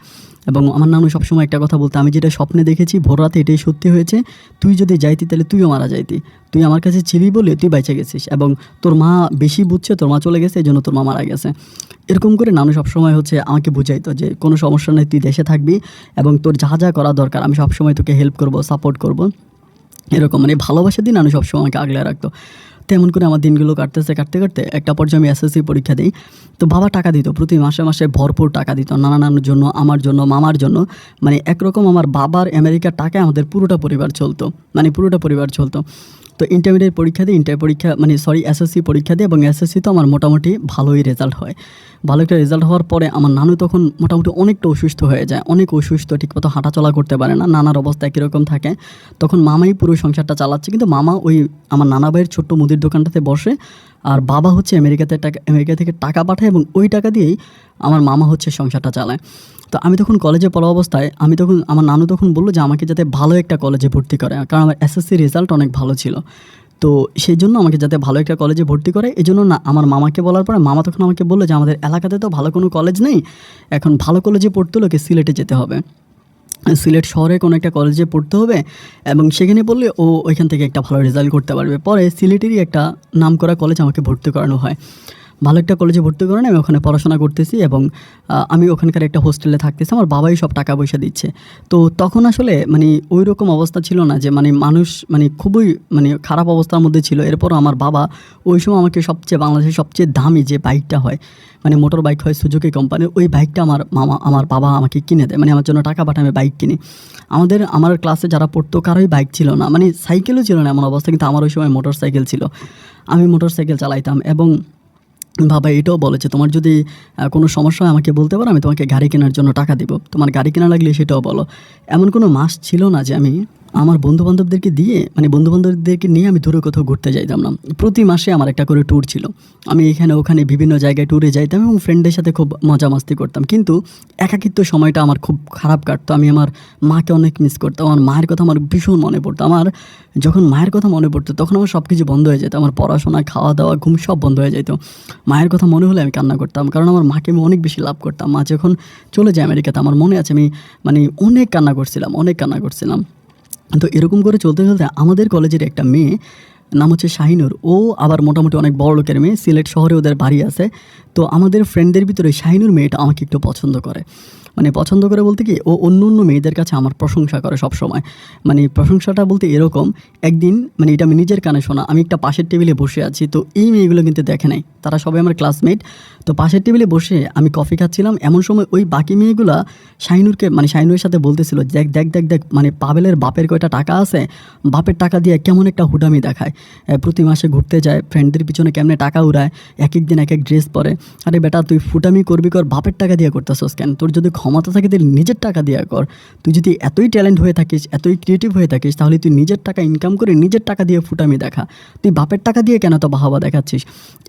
এবং আমার নানু সবসময় একটা কথা বলতো, আমি যেটা স্বপ্নে দেখেছি ভোর রাতে এটাই সত্যি হয়েছে, তুই যদি যাইতি তাহলে তুইও মারা যাইতি, তুই আমার কাছে ছিলি বলে তুই বেঁচে গেছিস এবং তোর মা বেশি বুঝছে, তোর মা চলে গেছে এই জন্য তোর মা মারা গেছে। এরকম করে নানু সবসময় হচ্ছে আমাকে বুঝাইতো যে কোনো সমস্যা নেই, তুই দেশে থাকবি এবং তোর যা যা করা দরকার আমি সবসময় তোকে হেল্প করব, সাপোর্ট করব। এরকম মানে ভালোবাসা দিয়ে নানু সবসময় আমাকে আগলে রাখতো। তেমন করে আমার দিনগুলো কাটতে কাটতে একটা পর্যায়ে আমি এসএসসি পরীক্ষা দিই। তো বাবা টাকা দিত, প্রতি মাসে মাসে ভরপুর টাকা দিত নানা নানুর জন্য, আমার জন্য, মামার জন্য। মানে একরকম আমার বাবার আমেরিকার টাকায় আমাদের পুরোটা পরিবার চলতো। তো ইন্টারমিডিয়েট পরীক্ষা দিই, এসএসসি পরীক্ষা দিই এবং এসএসসি তো আমার মোটামুটি ভালোই রেজাল্ট হয়। ভালো একটা রেজাল্ট হওয়ার পরে আমার নানু তখন মোটামুটি অনেকটা অসুস্থ হয়ে যায়, অনেক অসুস্থ, ঠিকমতো হাঁটাচলা করতে পারে না, নানার অবস্থা একই রকম থাকে। তখন মামাই পুরো সংসারটা চালাচ্ছে, কিন্তু মামা ওই আমার নানা ভাইয়ের ছোট্ট মুদির দোকানটাতে বসে, আর বাবা হচ্ছে আমেরিকা থেকে টাকা পাঠায় এবং ওই টাকা দিয়েই আমার মামা হচ্ছে সংসারটা চালায়। তো আমি তখন কলেজে পড়া অবস্থায় আমার নানু তখন বললো যে আমাকে যাতে ভালো একটা কলেজে ভর্তি করে, কারণ আমার এসএসসি রেজাল্ট অনেক ভালো ছিল। তো সেই জন্য আমাকে যাতে ভালো একটা কলেজে ভর্তি করে, এই জন্য না আমার মামাকে বলার পরে মামা তখন আমাকে বললো যে আমাদের এলাকাতে তো ভালো কোনো কলেজ নেই, এখন ভালো কলেজে পড়তে হলে সিলেটে যেতে হবে, সিলেট শহরে কোনো একটা কলেজে পড়তে হবে এবং সেখানে পড়লে ও ওইখান থেকে একটা ভালো রেজাল্ট করতে পারবে। পরে সিলেটেরই একটা নামকরা কলেজ আমাকে ভর্তি করানো হয়। ভালো একটা কলেজে ভর্তি করেন, আমি ওখানে পড়াশোনা করতেছি এবং আমি ওখানকার একটা হোস্টেলে থাকতেছি, আমার বাবাই সব টাকা পয়সা দিচ্ছে। তো তখন আসলে মানে ওই রকম অবস্থা ছিল না যে মানে মানুষ মানে খুবই মানে খারাপ অবস্থার মধ্যে ছিল। এরপরও আমার বাবা ওই সময় আমাকে বাংলাদেশের সবচেয়ে দামি যে বাইকটা হয়, মানে মোটর বাইক হয় সুজুকি কোম্পানির, ওই বাইকটা আমার বাবা আমাকে কিনে দেয়, মানে আমার জন্য টাকা পাঠায় আমি বাইক কিনি। আমার ক্লাসে যারা পড়তো কারোই বাইক ছিল না, মানে সাইকেলও ছিল না এমন অবস্থা, কিন্তু আমার ওই সময় মোটর সাইকেল ছিল, আমি মোটর সাইকেল চালাইতাম। এবং বাবা এটাও বলেছে তোমার যদি কোনো সমস্যা হয় আমাকে বলতে পারো, আমি তোমাকে গাড়ি কেনার জন্য টাকা দিব, তোমার গাড়ি কেনা লাগলে সেটাও বলো। এমন কোনো মাস ছিল না যে আমি আমার বন্ধুবান্ধবদেরকে নিয়ে আমি দূরে কোথাও ঘুরতে যাইতাম না। প্রতি মাসে আমার একটা করে ট্যুর ছিল, আমি এখানে ওখানে বিভিন্ন জায়গায় ট্যুরে যাইতাম এবং ফ্রেন্ডদের সাথে খুব মজা মাস্তি করতাম। কিন্তু একাকিত্ব সময়টা আমার খুব খারাপ কাটতো, আমি আমার মাকে অনেক মিস করতাম, আমার মায়ের কথা আমার ভীষণ মনে পড়তো। আমার যখন মায়ের কথা মনে পড়তো তখন আমার সব কিছু বন্ধ হয়ে যেত, আমার পড়াশোনা, খাওয়া দাওয়া, ঘুম সব বন্ধ হয়ে যেত। মায়ের কথা মনে হলে আমি কান্না করতাম, কারণ আমার মাকে আমি অনেক বেশি লাভ করতাম। মা যখন চলে যায় আমেরিকাতে আমার মনে আছে আমি মানে অনেক কান্না করছিলাম। তো এরকম করে চলতে আমাদের কলেজের একটা মেয়ে নাম হচ্ছে শাহিনুর, ও আবার মোটামুটি অনেক বড় লোকের মেয়ে, সিলেট শহরে ওদের বাড়ি আছে। তো আমাদের ফ্রেন্ডদের ভিতরে শাহিনুর মেয়েটা আমাকে একটু পছন্দ করে, মানে পছন্দ করে বলতে কি ও অন্য মেয়েদের কাছে আমার প্রশংসা করে সব সময়। মানে প্রশংসাটা বলতে এরকম, একদিন মানে এটা আমি নিজের কানে শোনা, আমি একটা পাশের টেবিলে বসে আছি, তো এই মেয়েগুলো কিন্তু দেখে নাই, তারা সবাই আমার ক্লাসমেট। তো পাশের টেবিলে বসে আমি কফি খাচ্ছিলাম, এমন সময় ওই বাকি মেয়েগুলা শাহিনুরের সাথে বলতেছিল দেখ দেখ দেখ দেখ মানে পাবেলের বাপের কয়টা টাকা আছে, বাপের টাকা দিয়ে কেমন একটা হুডামি দেখায়, প্রতি মাসে ঘুরতে যায়, ফ্রেন্ডদের পিছনে কেমনে টাকা উড়ায়, এক এক দিন এক এক ড্রেস পরে। আরে বেটা তুই ফুটামি করবি কর, বাপের টাকা দিয়ে করতেছস কেন? তোর যদি ক্ষমতা থাকে তাহলে নিজের টাকা দিয়ে কর। তুই যদি এতই ট্যালেন্ট হয়ে থাকিস, এতই ক্রিয়েটিভ হয়ে থাকিস, তাহলে তুই নিজের টাকা ইনকাম করে নিজের টাকা দিয়ে ফুটামি দেখা, তুই বাপের টাকা দিয়ে কেন তো বাহাবা দেখাচ্ছিস?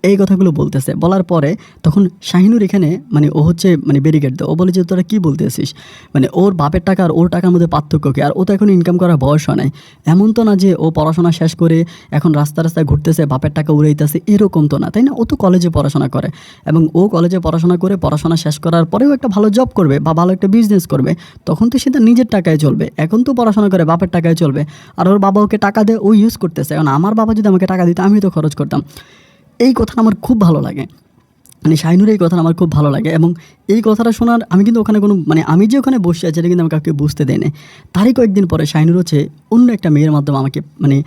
এই কথাগুলো বলতেছে। বলার পরে তখন শাহিনুর এখানে মানে ও হচ্ছে মানে ব্যারিকেড দেয়, ও বলে যে তোরা কী বলতেছিস, মানে ওর বাপের টাকা আর ওর টাকার মধ্যে পার্থক্য কী? আর ও তো এখন ইনকাম করার বয়স হয় নাই, এমন তো না যে ও পড়াশোনা শেষ করে এখন রাস্তায় ঘুরতেছে, বাপের টাকা উড়াইতেছে, এরকম তো না, তাই না? ও তো কলেজে পড়াশোনা করে এবং ও কলেজে পড়াশোনা করে পড়াশোনা শেষ করার পরেও একটা ভালো জব করবে বা ভালো একটা বিজনেস করবে, তখন তো সেটা নিজের টাকায় চলবে। এখন তো পড়াশোনা করে বাপের টাকায় চলবে, আর ওর বাবা ওকে টাকা দেয়, ও ইউজ করতেছে। এখন আমার বাবা যদি আমাকে টাকা দিত আমি তো খরচ করতাম। এই কথাটা আমার খুব ভালো লাগে, মানে শাহিনুর এই কথাটা আমার খুব ভালো লাগে। এবং এই কথাটা শোনার আমি কিন্তু ওখানে কোনো মানে আমি যে ওখানে বসে আছি এটা কিন্তু আমাকে কাউকে বুঝতে দেয় না। তারই কয়েকদিন পরে শাহিনুর হচ্ছে অন্য একটা মেয়ের মাধ্যমে আমাকে মানে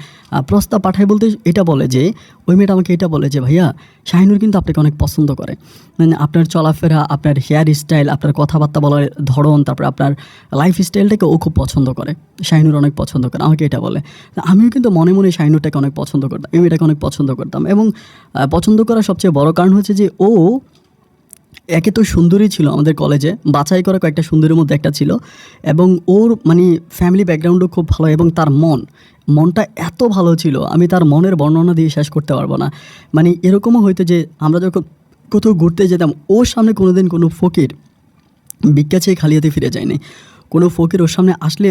প্রস্তাব পাঠায়, বলতে এটা বলে যে ওই মেয়েটা আমাকে এটা বলে যে ভাইয়া শাহিনুর কিন্তু আপনাকে অনেক পছন্দ করে, মানে আপনার চলাফেরা, আপনার হেয়ার স্টাইল, আপনার কথাবার্তা বলার ধরন, তারপরে আপনার লাইফ স্টাইলটাকে ও খুব পছন্দ করে, শাহিনুর অনেক পছন্দ করে, আমাকে এটা বলে। আমিও কিন্তু মনে মনে শাহিনুরটাকে অনেক পছন্দ করতাম, আমি এটাকে অনেক পছন্দ করতাম। এবং পছন্দ করার সবচেয়ে বড় কারণ হচ্ছে যে ও একে তো সুন্দরী ছিল আমাদের কলেজে, বাছাই করা কয়েকটা সুন্দরীর মধ্যে একটা ছিল, এবং ওর মানে ফ্যামিলি ব্যাকগ্রাউন্ডও খুব ভালো, এবং তার মনটা এত ভালো ছিল, আমি তার মনের বর্ণনা দিয়ে শেষ করতে পারবো না। মানে এরকমও হয়তো যে আমরা যখন কোথাও ঘুরতে যেতাম, ওর সামনে কোনোদিন কোনো ফকির ভিক্ষা চেয়ে খালি হাতে ফিরে যায়নি। কোনো ফকির ওর সামনে আসলে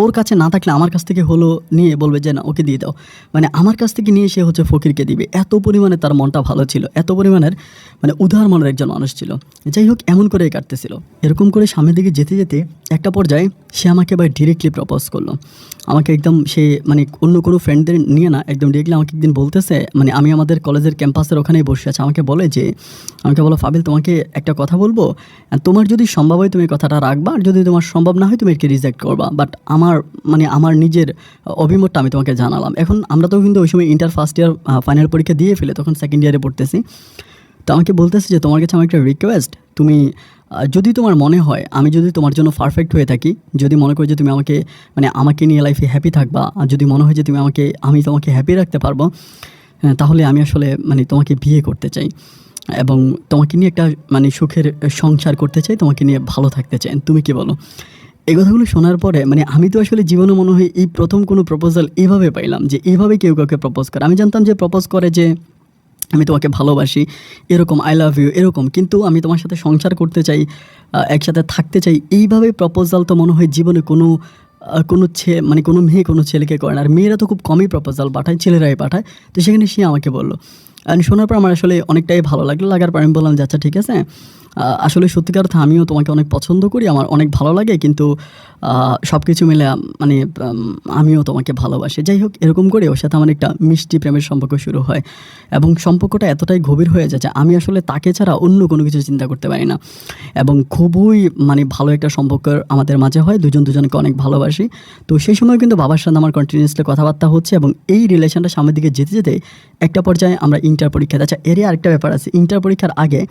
ওর কাছে না থাকলে আমার কাছ থেকে হলো নিয়ে বলবে যে না ওকে দিয়ে দাও, মানে আমার কাছ থেকে নিয়ে সে হচ্ছে ফকিরকে দিবে। এত পরিমাণে তার মনটা ভালো ছিল, এত পরিমাণের মানে উদার মনের একজন মানুষ ছিল। যাই হোক, এমন করেই কাটতেছিল। এরকম করে সামনের দিকে যেতে যেতে একটা পর্যায়ে সে আমাকে এবার ডিরেক্টলি প্রপোজ করলো। আমাকে একদম সে মানে অন্য কোনো ফ্রেন্ডদের নিয়ে না, একদম ডিরেক্টলি আমাকে একদিন বলতেছে, মানে আমি আমাদের কলেজের ক্যাম্পাসের ওখানেই বসে আছি, আমাকে বলো ফাবিল, তোমাকে একটা কথা বলবো, তোমার যদি সম্ভব হয় তুমি কথাটা রাখবা, আর যদি তোমার সম্ভব না হয় তুমি একে রিজেক্ট করবা, বাট আমার নিজের অভিমতটা আমি তোমাকে জানালাম। এখন আমরা তো কিন্তু ওই সময় ইন্টার ফার্স্ট ইয়ার ফাইনাল পরীক্ষা দিয়ে ফেলে তখন সেকেন্ড ইয়ারে পড়তেছি। তো আমাকে বলতেছে যে তোমার কাছে আমার একটা রিকোয়েস্ট, তুমি যদি তোমার মনে হয় আমি যদি তোমার জন্য পারফেক্ট হয়ে থাকি, যদি মনে করি যে তুমি আমাকে নিয়ে লাইফে হ্যাপি থাকবা, আর যদি মনে হয় যে আমি তোমাকে হ্যাপি রাখতে পারবো, তাহলে আমি আসলে তোমাকে বিয়ে করতে চাই, এবং তোমাকে নিয়ে একটা সুখের সংসার করতে চাই, তোমাকে নিয়ে ভালো থাকতে চাই। তুমি কি বলো? এই কথাগুলো শোনার পরে আমি তো আসলে জীবনে মনে হয় এই প্রথম কোনো প্রপোজাল এভাবে পাইলাম, যে এভাবে কেউ কাউকে প্রপোজ করে। আমি জানতাম যে প্রপোজ করে যে আমি তোমাকে ভালোবাসি, এরকম আই লাভ ইউ এরকম, কিন্তু আমি তোমার সাথে সংসার করতে চাই, একসাথে থাকতে চাই, এইভাবে প্রপোজাল তো মনে হয় জীবনে কোনো কোনো মেয়ে কোনো ছেলেকে করে না। আর মেয়েরা তো খুব কমই প্রপোজাল পাঠায়, ছেলেরাই পাঠায়। তো সেখানে সে আমাকে বললো, আর শোনার পর আমার আসলে অনেকটাই ভালো লাগলো। লাগার পর আমি বললাম যে আচ্ছা ঠিক আছে, আসলে সত্যিকার অর্থে আমিও তোমাকে অনেক পছন্দ করি, আমার অনেক ভালো লাগে, কিন্তু সব কিছু মিলে আমিও তোমাকে ভালোবাসি। যাই হোক, এরকম করে ওর সাথে আমার একটা মিষ্টি প্রেমের সম্পর্ক শুরু হয়, এবং সম্পর্কটা এতটাই গভীর হয়ে যায় যে আমি আসলে তাকে ছাড়া অন্য কোনো কিছু চিন্তা করতে পারি না, এবং খুবই ভালো একটা সম্পর্ক আমাদের মাঝে হয়, দুজনকে অনেক ভালোবাসি। তো সেই সময় কিন্তু বাবার সাথে আমার কন্টিনিউসলি কথাবার্তা হচ্ছে, এবং এই রিলেশনটা সামনের দিকে যেতে যেতে একটা পর্যায়ে আমরা ইন্টার পরীক্ষা। আচ্ছা, এরই আরেকটা ব্যাপার আছে, ইন্টার পরীক্ষার আগে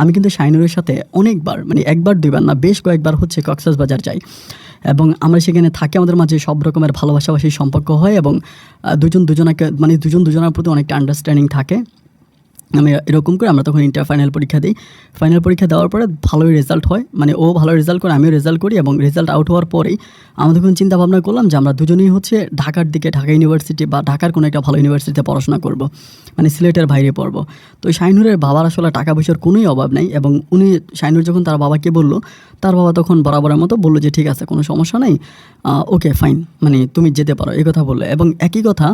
আমি কিন্তু শাইনুরের সাথে অনেকবার, একবার দুইবার না, বেশ কয়েকবার হচ্ছে কক্সবাজার যাই, এবং আমরা সেখানে থাকি, আমাদের মাঝে সব রকমের ভালোবাসাবাসির সম্পর্ক হয়, এবং দুজন দুজনের প্রতি অনেকটা আন্ডারস্ট্যান্ডিং থাকে। আমি এরকম করে আমরা তখন ইন্টার ফাইনাল পরীক্ষা দিই। ফাইনাল পরীক্ষা দেওয়ার পরে ভালোই রেজাল্ট হয়, ও ভালো রেজাল্ট করে, আমিও রেজাল্ট করি, এবং রেজাল্ট আউট হওয়ার পরেই আমরা তখন চিন্তা ভাবনা করলাম যে আমরা দুজনেই হচ্ছে ঢাকা ইউনিভার্সিটি বা ঢাকার কোনো একটা ভালো ইউনিভার্সিটিতে পড়াশোনা করব, সিলেটের বাইরে পড়ব। তো শাইনুরের বাবার আসলে টাকা পয়সার কোনোই অভাব নেই, এবং শাইনুর যখন তার বাবাকে বললো, তার বাবা তখন বরাবরের মতো বললো যে ঠিক আছে, কোনো সমস্যা নেই, ওকে ফাইন, তুমি যেতে পারো, এই কথা বললো। এবং একই কথা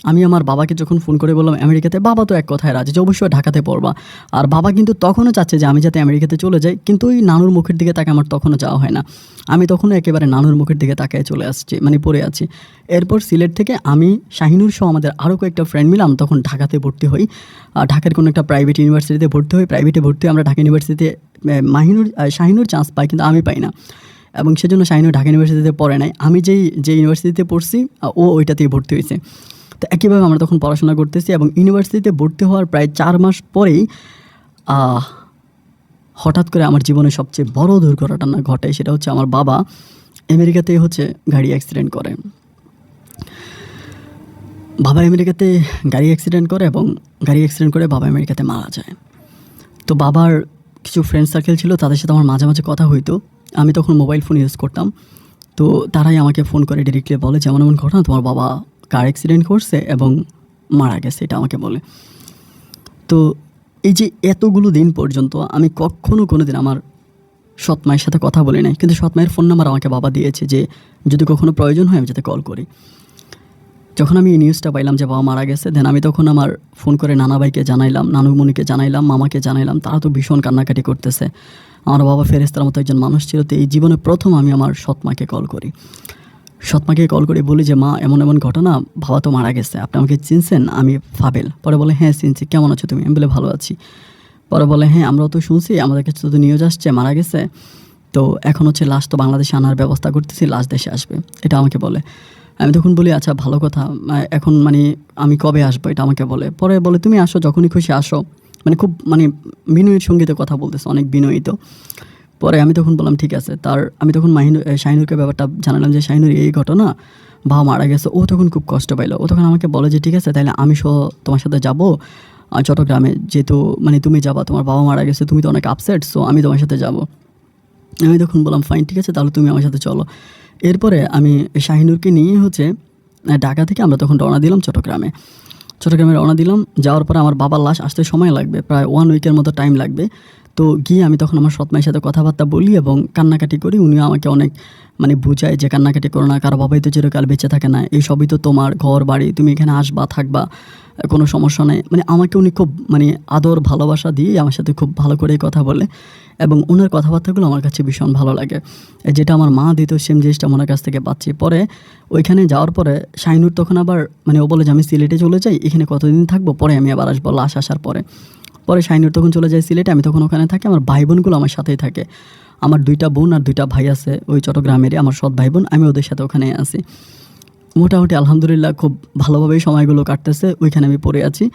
আমি আমার বাবাকে যখন ফোন করে বললাম আমেরিকাতে, বাবা তো এক কথায় রাজি যে অবশ্যই ঢাকাতে পড়বা। আর বাবা কিন্তু তখনও চাচ্ছে যে আমি যাতে আমেরিকাতে চলে যাই, কিন্তু ওই নানুর মুখের দিকে তাকে আমার তখনও যাওয়া হয় না। আমি তখনও একেবারে নানুর মুখের দিকে তাকায় চলে আসছি, পড়ে আছি। এরপর সিলেট থেকে আমি, শাহিনুর সহ আমাদের আরও কয়েকটা ফ্রেন্ড মিলাম তখন ঢাকাতে ভর্তি হই, ঢাকার কোনো একটা প্রাইভেট ইউনিভার্সিটিতে ভর্তি হই। প্রাইভেটে ভর্তি হয়ে আমরা ঢাকা ইউনিভার্সিটিতে শাহিনুর চান্স পাই, কিন্তু আমি পাই না, এবং সেজন্য শাহিনুর ঢাকা ইউনিভার্সিটিতে পড়ে নাই। আমি যে ইউনিভার্সিটিতে পড়ছি ওইটাতেই ভর্তি হয়েছে। তো একইভাবে আমরা তখন পড়াশোনা করতেছি, এবং ইউনিভার্সিটিতে ভর্তি হওয়ার প্রায় 4 মাস পরেই হঠাৎ করে আমার জীবনে সবচেয়ে বড় দুর্ঘটনা ঘটে। সেটা হচ্ছে আমার বাবা আমেরিকাতে হচ্ছে গাড়ি অ্যাক্সিডেন্ট করে। এবং গাড়ি অ্যাক্সিডেন্ট করে বাবা আমেরিকাতে মারা যায়। তো বাবার কিছু ফ্রেন্ড সার্কেল ছিল, তাদের সাথে আমার মাঝে মাঝে কথা হইতো। আমি তখন মোবাইল ফোন ইউজ করতাম, তো তারাই আমাকে ফোন করে ডিরেক্টলি বলে যে এমন ঘটনা, তোমার বাবা কার অ্যাক্সিডেন্ট করছে এবং মারা গেছে, এটা আমাকে বলে। তো এই যে এতগুলো দিন পর্যন্ত আমি কোনোদিন আমার সৎ মায়ের সাথে কথা বলি নাই, কিন্তু সৎ মায়ের ফোন নাম্বার আমাকে বাবা দিয়েছে যে যদি কখনো প্রয়োজন হয় আমি যাতে কল করি। যখন আমি এই নিউজটা পাইলাম যে বাবা মারা গেছে, দেন আমি তখন আমার ফোন করে নানা ভাইকে জানাইলাম, নানুমণিকে জানাইলাম, মামাকে জানাইলাম। তারা তো ভীষণ কান্নাকাটি করতেছে। আমার বাবা ফেরেশতার মতো একজন মানুষ ছিল। তো এই জীবনে প্রথম আমি আমার সৎ মাকে কল করি, বলি যে মা এমন ঘটনা, বাবা তো মারা গেছে, আপনি আমাকে চিনছেন? আমি ফাবেল। পরে বলে হ্যাঁ চিনছি, কেমন আছো তুমি? আমি বলে ভালো আছি। পরে বলে হ্যাঁ আমরাও তো শুনছি, আমাদের কাছে তো নিউজ আসছে মারা গেছে, তো এখন হচ্ছে লাশ তো বাংলাদেশে আনার ব্যবস্থা করতেছি, লাশ দেশে আসবে, এটা আমাকে বলে। আমি তখন বলি আচ্ছা ভালো কথা, এখন আমি কবে আসবো এটা আমাকে বলে। পরে বলে তুমি আসো, যখনই খুশি আসো, খুব বিনয়ীর সঙ্গীতে কথা বলতেছে, অনেক বিনয়িত। পরে আমি তখন বললাম ঠিক আছে। আমি তখন শাহিনুরকে ব্যাপারটা জানালাম যে শাহিনুর এই ঘটনা, বাবা মারা গেছে। ও তখন খুব কষ্ট পাইলো। ও তখন আমাকে বলে যে ঠিক আছে তাহলে আমি তোমার সাথে যাবো, চট্টগ্রামে, যেহেতু মানে তুমি যাবা, তোমার বাবা মারা গেছে, তুমি তো অনেক আপসেট, সো আমি তোমার সাথে যাব। আমি তখন বললাম ফাইন, ঠিক আছে, তাহলে তুমি আমার সাথে চলো। এরপরে আমি শাহিনুরকে নিয়ে হচ্ছে ঢাকা থেকে আমরা তখন রওনা দিলাম চট্টগ্রামে রওনা দিলাম। যাওয়ার পরে আমার বাবার লাশ আসতে সময় লাগবে, প্রায় 1 উইকের মতো টাইম লাগবে। তো গিয়ে আমি তখন আমার সৎ মায়ের সাথে কথাবার্তা বলি এবং কান্নাকাটি করি। উনিও আমাকে অনেক মানে বুঝায় যে কান্নাকাটি করো না, কারো বাবাই তো চিরকাল বেঁচে থাকে না, এই সবই তো তোমার ঘর বাড়ি, তুমি এখানে আসবা থাকবা, কোনো সমস্যা নেই। মানে আমাকে উনি খুব মানে আদর ভালোবাসা দিয়ে আমার সাথে খুব ভালো করেই কথা বলে এবং ওনার কথাবার্তাগুলো আমার কাছে ভীষণ ভালো লাগে। যেটা আমার মা দিত সেম জিনিসটা ওনার কাছ থেকে পাচ্ছি। পরে ওইখানে যাওয়ার পরে শাহিনুর তখন আবার মানে ও বলে যে আমি সিলেটে চলে যাই, এখানে কতদিন থাকবো, পরে আমি আবার আসবো লাশ আসার পরে। পরে শাহিনুর তখন চলে যায় সিলেটে, আমি তখন ওখানে থাকি। আমার ভাই বোনগুলো আমার সাথেই থাকে, আমার 2টা বোন আর 2টা ভাই আছে ওই চট্টগ্রামেরই, আমার সৎ ভাই বোন, আমি ওদের সাথে ওখানে আছি। মোটামুটি আলহামদুলিল্লাহ খুব ভালোভাবেই সময়গুলো কাটতেছে, ওইখানে আমি পড়ে আছি।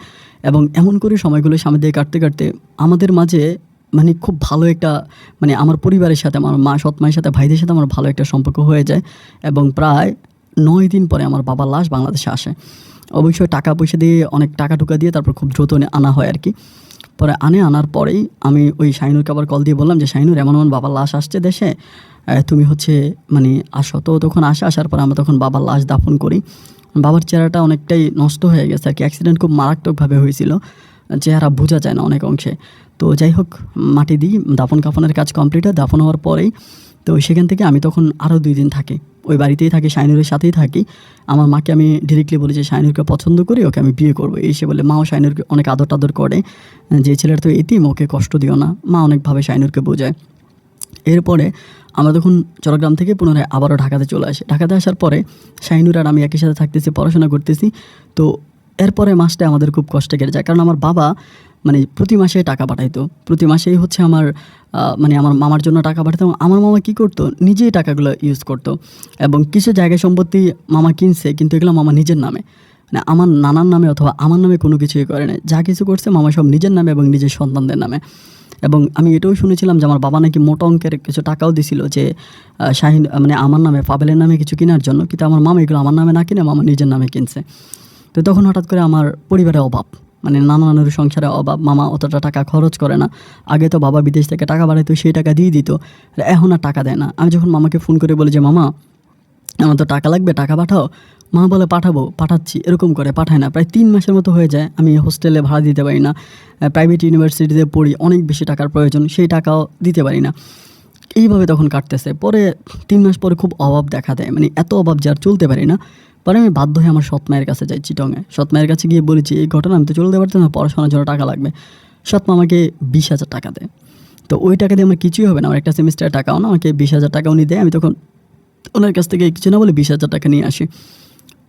এবং এমন করে সময়গুলো সামনে দিয়ে কাটতে কাটতে আমাদের মাঝে মানে খুব ভালো একটা মানে আমার পরিবারের সাথে, আমার মা সৎ মায়ের সাথে, ভাইদের সাথে আমার ভালো একটা সম্পর্ক হয়ে যায়। এবং প্রায় 9 দিন পরে আমার বাবার লাশ বাংলাদেশে আসে। অবশ্যই টাকা পয়সা দিয়ে, অনেক টাকা টুকা দিয়ে তারপর খুব দ্রুত আনা হয় আর কি। পরে আনার পরেই আমি ওই শাহিনুরকে আবার কল দিয়ে বললাম যে শাহিনুর, এমন এমন বাবার লাশ আসছে দেশে, তুমি হচ্ছে মানে আসো। তো তখন আসার পর আমরা তখন বাবার লাশ দাফন করি। বাবার চেহারাটা অনেকটাই নষ্ট হয়ে গেছে আর কি, অ্যাক্সিডেন্ট খুব মারাত্মকভাবে হয়েছিল, চেহারা বোঝা যায় না অনেক অংশে। তো যাই হোক, মাটি দিই, দাফন কাফনের কাজ কমপ্লিট হয়। দাফন হওয়ার পরেই তো সেখান থেকে আমি তখন আরও 2 দিন থাকি, ওই বাড়িতেই থাকি, শাহিনুরের সাথেই থাকি। আমার মাকে আমি ডিরেক্টলি বলি যে শাহিনুরকে পছন্দ করি, ওকে আমি বিয়ে করবো। এই সে বলে, মাও শাহিনুরকে অনেক আদর টাদর করে, যে ছেলেটা তো এতিম, ওকে কষ্ট দিও না। মা অনেকভাবে শাহিনুরকে বোঝায়। এরপরে আমরা তখন চট্টগ্রাম থেকে পুনরায় আবারও ঢাকাতে চলে আসি। ঢাকাতে আসার পরে শাহিনুর আর আমি একই সাথে থাকতেছি, পড়াশোনা করতেছি। তো এরপরে মাসটা আমাদের খুব কষ্টে কেটে যায়, কারণ আমার বাবা মানে প্রতি মাসে টাকা পাঠাইতো, প্রতি মাসেই হচ্ছে আমার মানে আমার মামার জন্য টাকা পাঠাতো। আমার মামা কী করতো, নিজেই টাকাগুলো ইউজ করতো। এবং কিছু জায়গা সম্পত্তি মামা কিনছে, কিন্তু এগুলো মামা নিজের নামে, মানে আমার নানার নামে অথবা আমার নামে কোনো কিছুই করে না। যা কিছু করছে মামা সব নিজের নামে এবং নিজের সন্তানদের নামে। এবং আমি এটাও শুনেছিলাম যে আমার বাবা নাকি মোটা অঙ্কের কিছু টাকাও দিছিল যে শাহিন মানে আমার নামে, পাবেলের নামে কিছু কেনার জন্য, কিন্তু আমার মামা এগুলো আমার নামে না কিনে মামা নিজের নামে কিনছে। তো তখন হঠাৎ করে আমার পরিবারে অভাব, মানে নানা নানুর সংসারে অভাব, মামা অতটা টাকা খরচ করে না। আগে তো বাবা বিদেশ থেকে টাকা বাড়াইতো, সেই টাকা দিয়ে দিত, এখন আর টাকা দেয় না। আমি যখন মামাকে ফোন করে বলি যে মামা আমার তো টাকা লাগবে, টাকা পাঠাও, মা বলে পাঠাবো, পাঠাচ্ছি, এরকম করে পাঠায় না। প্রায় 3 মাসের মতো হয়ে যায়, আমি হোস্টেলে ভাড়া দিতে পারি না, প্রাইভেট ইউনিভার্সিটিতে পড়ি, অনেক বেশি টাকার প্রয়োজন, সেই টাকাও দিতে পারি না। এইভাবে তখন কাটতেছে। পরে 3 মাস পরে খুব অভাব দেখা দেয়, মানে এত অভাব যে আর চলতে পারি না। পরে আমি বাধ্য হয়ে আমার সৎ মায়ের কাছে যাই চিটংয়ে। সৎ মায়ের কাছে গিয়ে বলেছি এই ঘটনা, আমি তো চলতে পারতাম না, পড়াশোনার জন্য টাকা লাগবে। সৎ মা আমাকে 20,000 টাকা দেয়। তো ওই টাকা দিয়ে আমার কিছুই হবে না, আমার একটা সেমিস্টারের টাকাও না, আমাকে 20,000 টাকা উনি দেয়। আমি তখন ওনার কাছ থেকে কিছু না বলে 20,000 টাকা নিয়ে আসি।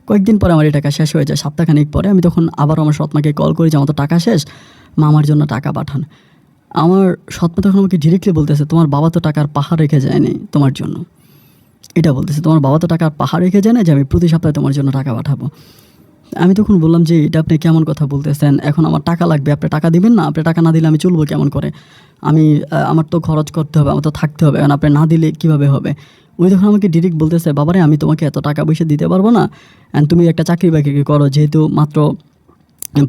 কয়েকদিন পরে আমার এই টাকা শেষ হয়ে যায়, সপ্তাহখানেক পরে আমি তখন আবার আমার সৎমাকে কল করি যে আমার তো টাকা শেষ, মা আমার জন্য টাকা পাঠান। আমার সৎমা তখন আমাকে ডিরেক্টলি বলতেছে তোমার বাবা তো টাকার পাহাড় রেখে যায়নি তোমার জন্য, এটা বলতেছে, তোমার বাবা তো টাকার পাহাড় রেখে যায় না যে আমি প্রতি সপ্তাহে তোমার জন্য টাকা পাঠাবো। আমি তখন বললাম যে এটা আপনি কেমন কথা বলতেছেন, এখন আমার টাকা লাগবে, আপনি টাকা দিবেন না, আপনি টাকা না দিলে আমি চলবো কেমন করে, আমি আমার তো খরচ করতে হবে, আমার তো থাকতে হবে, এখন আপনি না দিলে কীভাবে হবে। উনি তখন আমাকে ডিরেক্ট বলতেছে বাবারে আমি তোমাকে এত টাকা পয়সা দিতে পারবো না, অ্যান্ড তুমি একটা চাকরি বাকরি করো, যেহেতু মাত্র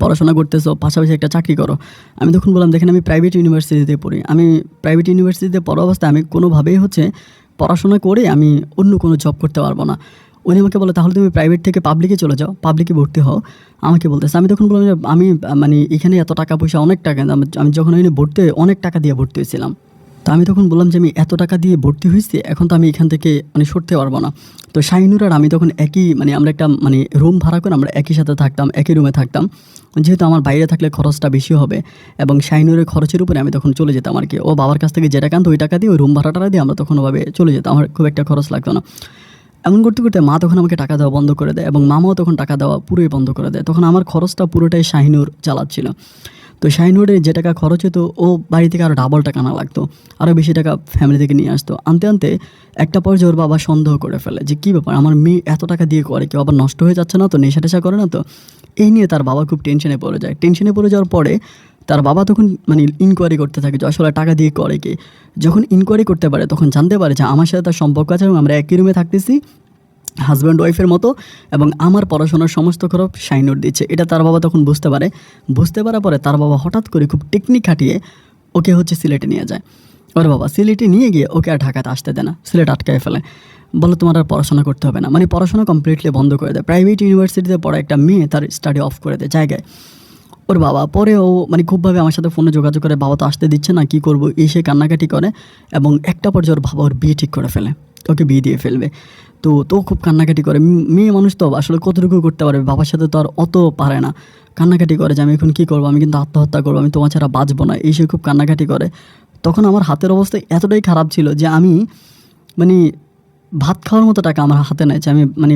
পড়াশোনা করতেছো, পাশাপাশি একটা চাকরি করো। আমি তখন বললাম দেখেন আমি প্রাইভেট ইউনিভার্সিটিতে পড়ি, আমি প্রাইভেট ইউনিভার্সিটিতে পড়া অবস্থায় আমি কোনোভাবেই হচ্ছে পড়াশোনা করে আমি অন্য কোনো জব করতে পারবো না। উনি আমাকে বলে তাহলে তুমি প্রাইভেট থেকে পাবলিকে চলে যাও, পাবলিকে ভর্তি হও, আমাকে বলতেছে। আমি তখন বললাম যে আমি মানে এখানে এত টাকা পয়সা, অনেক টাকা, আমি যখন এখানে ভর্তি হই অনেক টাকা দিয়ে ভর্তি হয়েছিলাম। তো আমি তখন বললাম যে আমি এত টাকা দিয়ে ভর্তি হয়েছি, এখন তো আমি এখান থেকে মানে সরতে পারবো না। তো শাহিনুর আর আমি তখন একই মানে আমরা একটা মানে রুম ভাড়া করে আমরা একই সাথে থাকতাম, একই রুমে থাকতাম, যেহেতু আমার বাইরে থাকলে খরচটা বেশি হবে এবং শাহিনুরের খরচের উপরে আমি তখন চলে যেতাম আর কি। ও বাবার কাছ থেকে যে টাকা আনতো ওই টাকা দিয়ে ওই রুম ভাড়াটা দিয়ে আমরা তখন ওভাবে চলে যেতাম, আমার খুব একটা খরচ লাগতো না। এমন করতে করতে মা তখন আমাকে টাকা দেওয়া বন্ধ করে দেয় এবং মামাও তখন টাকা দেওয়া পুরোই বন্ধ করে দেয়। তখন আমার খরচটা পুরোটাই শাহিনুর চালাচ্ছিল। তো শাহিনুরের যে টাকা খরচ হতো ও বাড়ি থেকে আরও ডাবল টাকা আনা লাগতো, আরও বেশি টাকা ফ্যামিলি থেকে নিয়ে আসতো। আনতে আনতে একটা পর্যায়ে ওর বাবা সন্দেহ করে ফেলে যে কী ব্যাপার, আমার মেয়ে এত টাকা দিয়ে করে, কেউ আবার নষ্ট হয়ে যাচ্ছে না তো, নেশা টেশা করে না তো। এই নিয়ে তার বাবা খুব টেনশনে পড়ে যায়। টেনশনে পড়ে যাওয়ার পরে তার বাবা তখন মানে ইনকোয়ারি করতে থাকে যে আসলে টাকা দিয়ে করে কি। যখন ইনকোয়ারি করতে পারে তখন জানতে পারে যে আমার সাথে তার সম্পর্ক আছে এবং আমরা একই রুমে থাকতেছি হাজব্যান্ড ওয়াইফের মতো, এবং আমার পড়াশোনার সমস্ত খরচ শাহিনুর দিচ্ছে। এটা তার বাবা তখন বুঝতে পারে। বুঝতে পারার পরে তার বাবা হঠাৎ করে খুব টেকনিক খাটিয়ে ওকে হচ্ছে সিলেটে নিয়ে যায়। ওর বাবা সিলেটে নিয়ে গিয়ে ওকে আর ঢাকাতে আসতে দেয় না, সিলেট আটকায় ফেলে, বলো তোমার আর পড়াশোনা করতে হবে না, মানে পড়াশোনা কমপ্লিটলি বন্ধ করে দেয়। প্রাইভেট ইউনিভার্সিটিতে পড়া একটা মেয়ে তার স্টাডি অফ করে দেয় জায়গায়। ওর বাবা পরে ও মানে খুবভাবে আমার সাথে ফোনে যোগাযোগ করে, বাবা তো আসতে দিচ্ছে না, কী করবো, এসে কান্নাকাটি করে, এবং একটা পর্যায়ে ওর বাবা ওর বিয়ে ঠিক করে ফেলে, ওকে বিয়ে দিয়ে ফেলবে। তো খুব কান্নাকাটি করে, মেয়ে মানুষ তো আসলে কতটুকু করতে পারবে, বাবার সাথে তো আর অত পারে না। কান্নাকাটি করে যে আমি এখন কী করবো, আমি কিন্তু আত্মহত্যা করবো, আমি তোমার ছাড়া বাঁচবো না, এই সে খুব কান্নাকাটি করে। তখন আমার হাতের অবস্থা এতটাই খারাপ ছিল যে আমি মানে ভাত খাওয়ার মতো টাকা আমার হাতে নেই, যে আমি মানে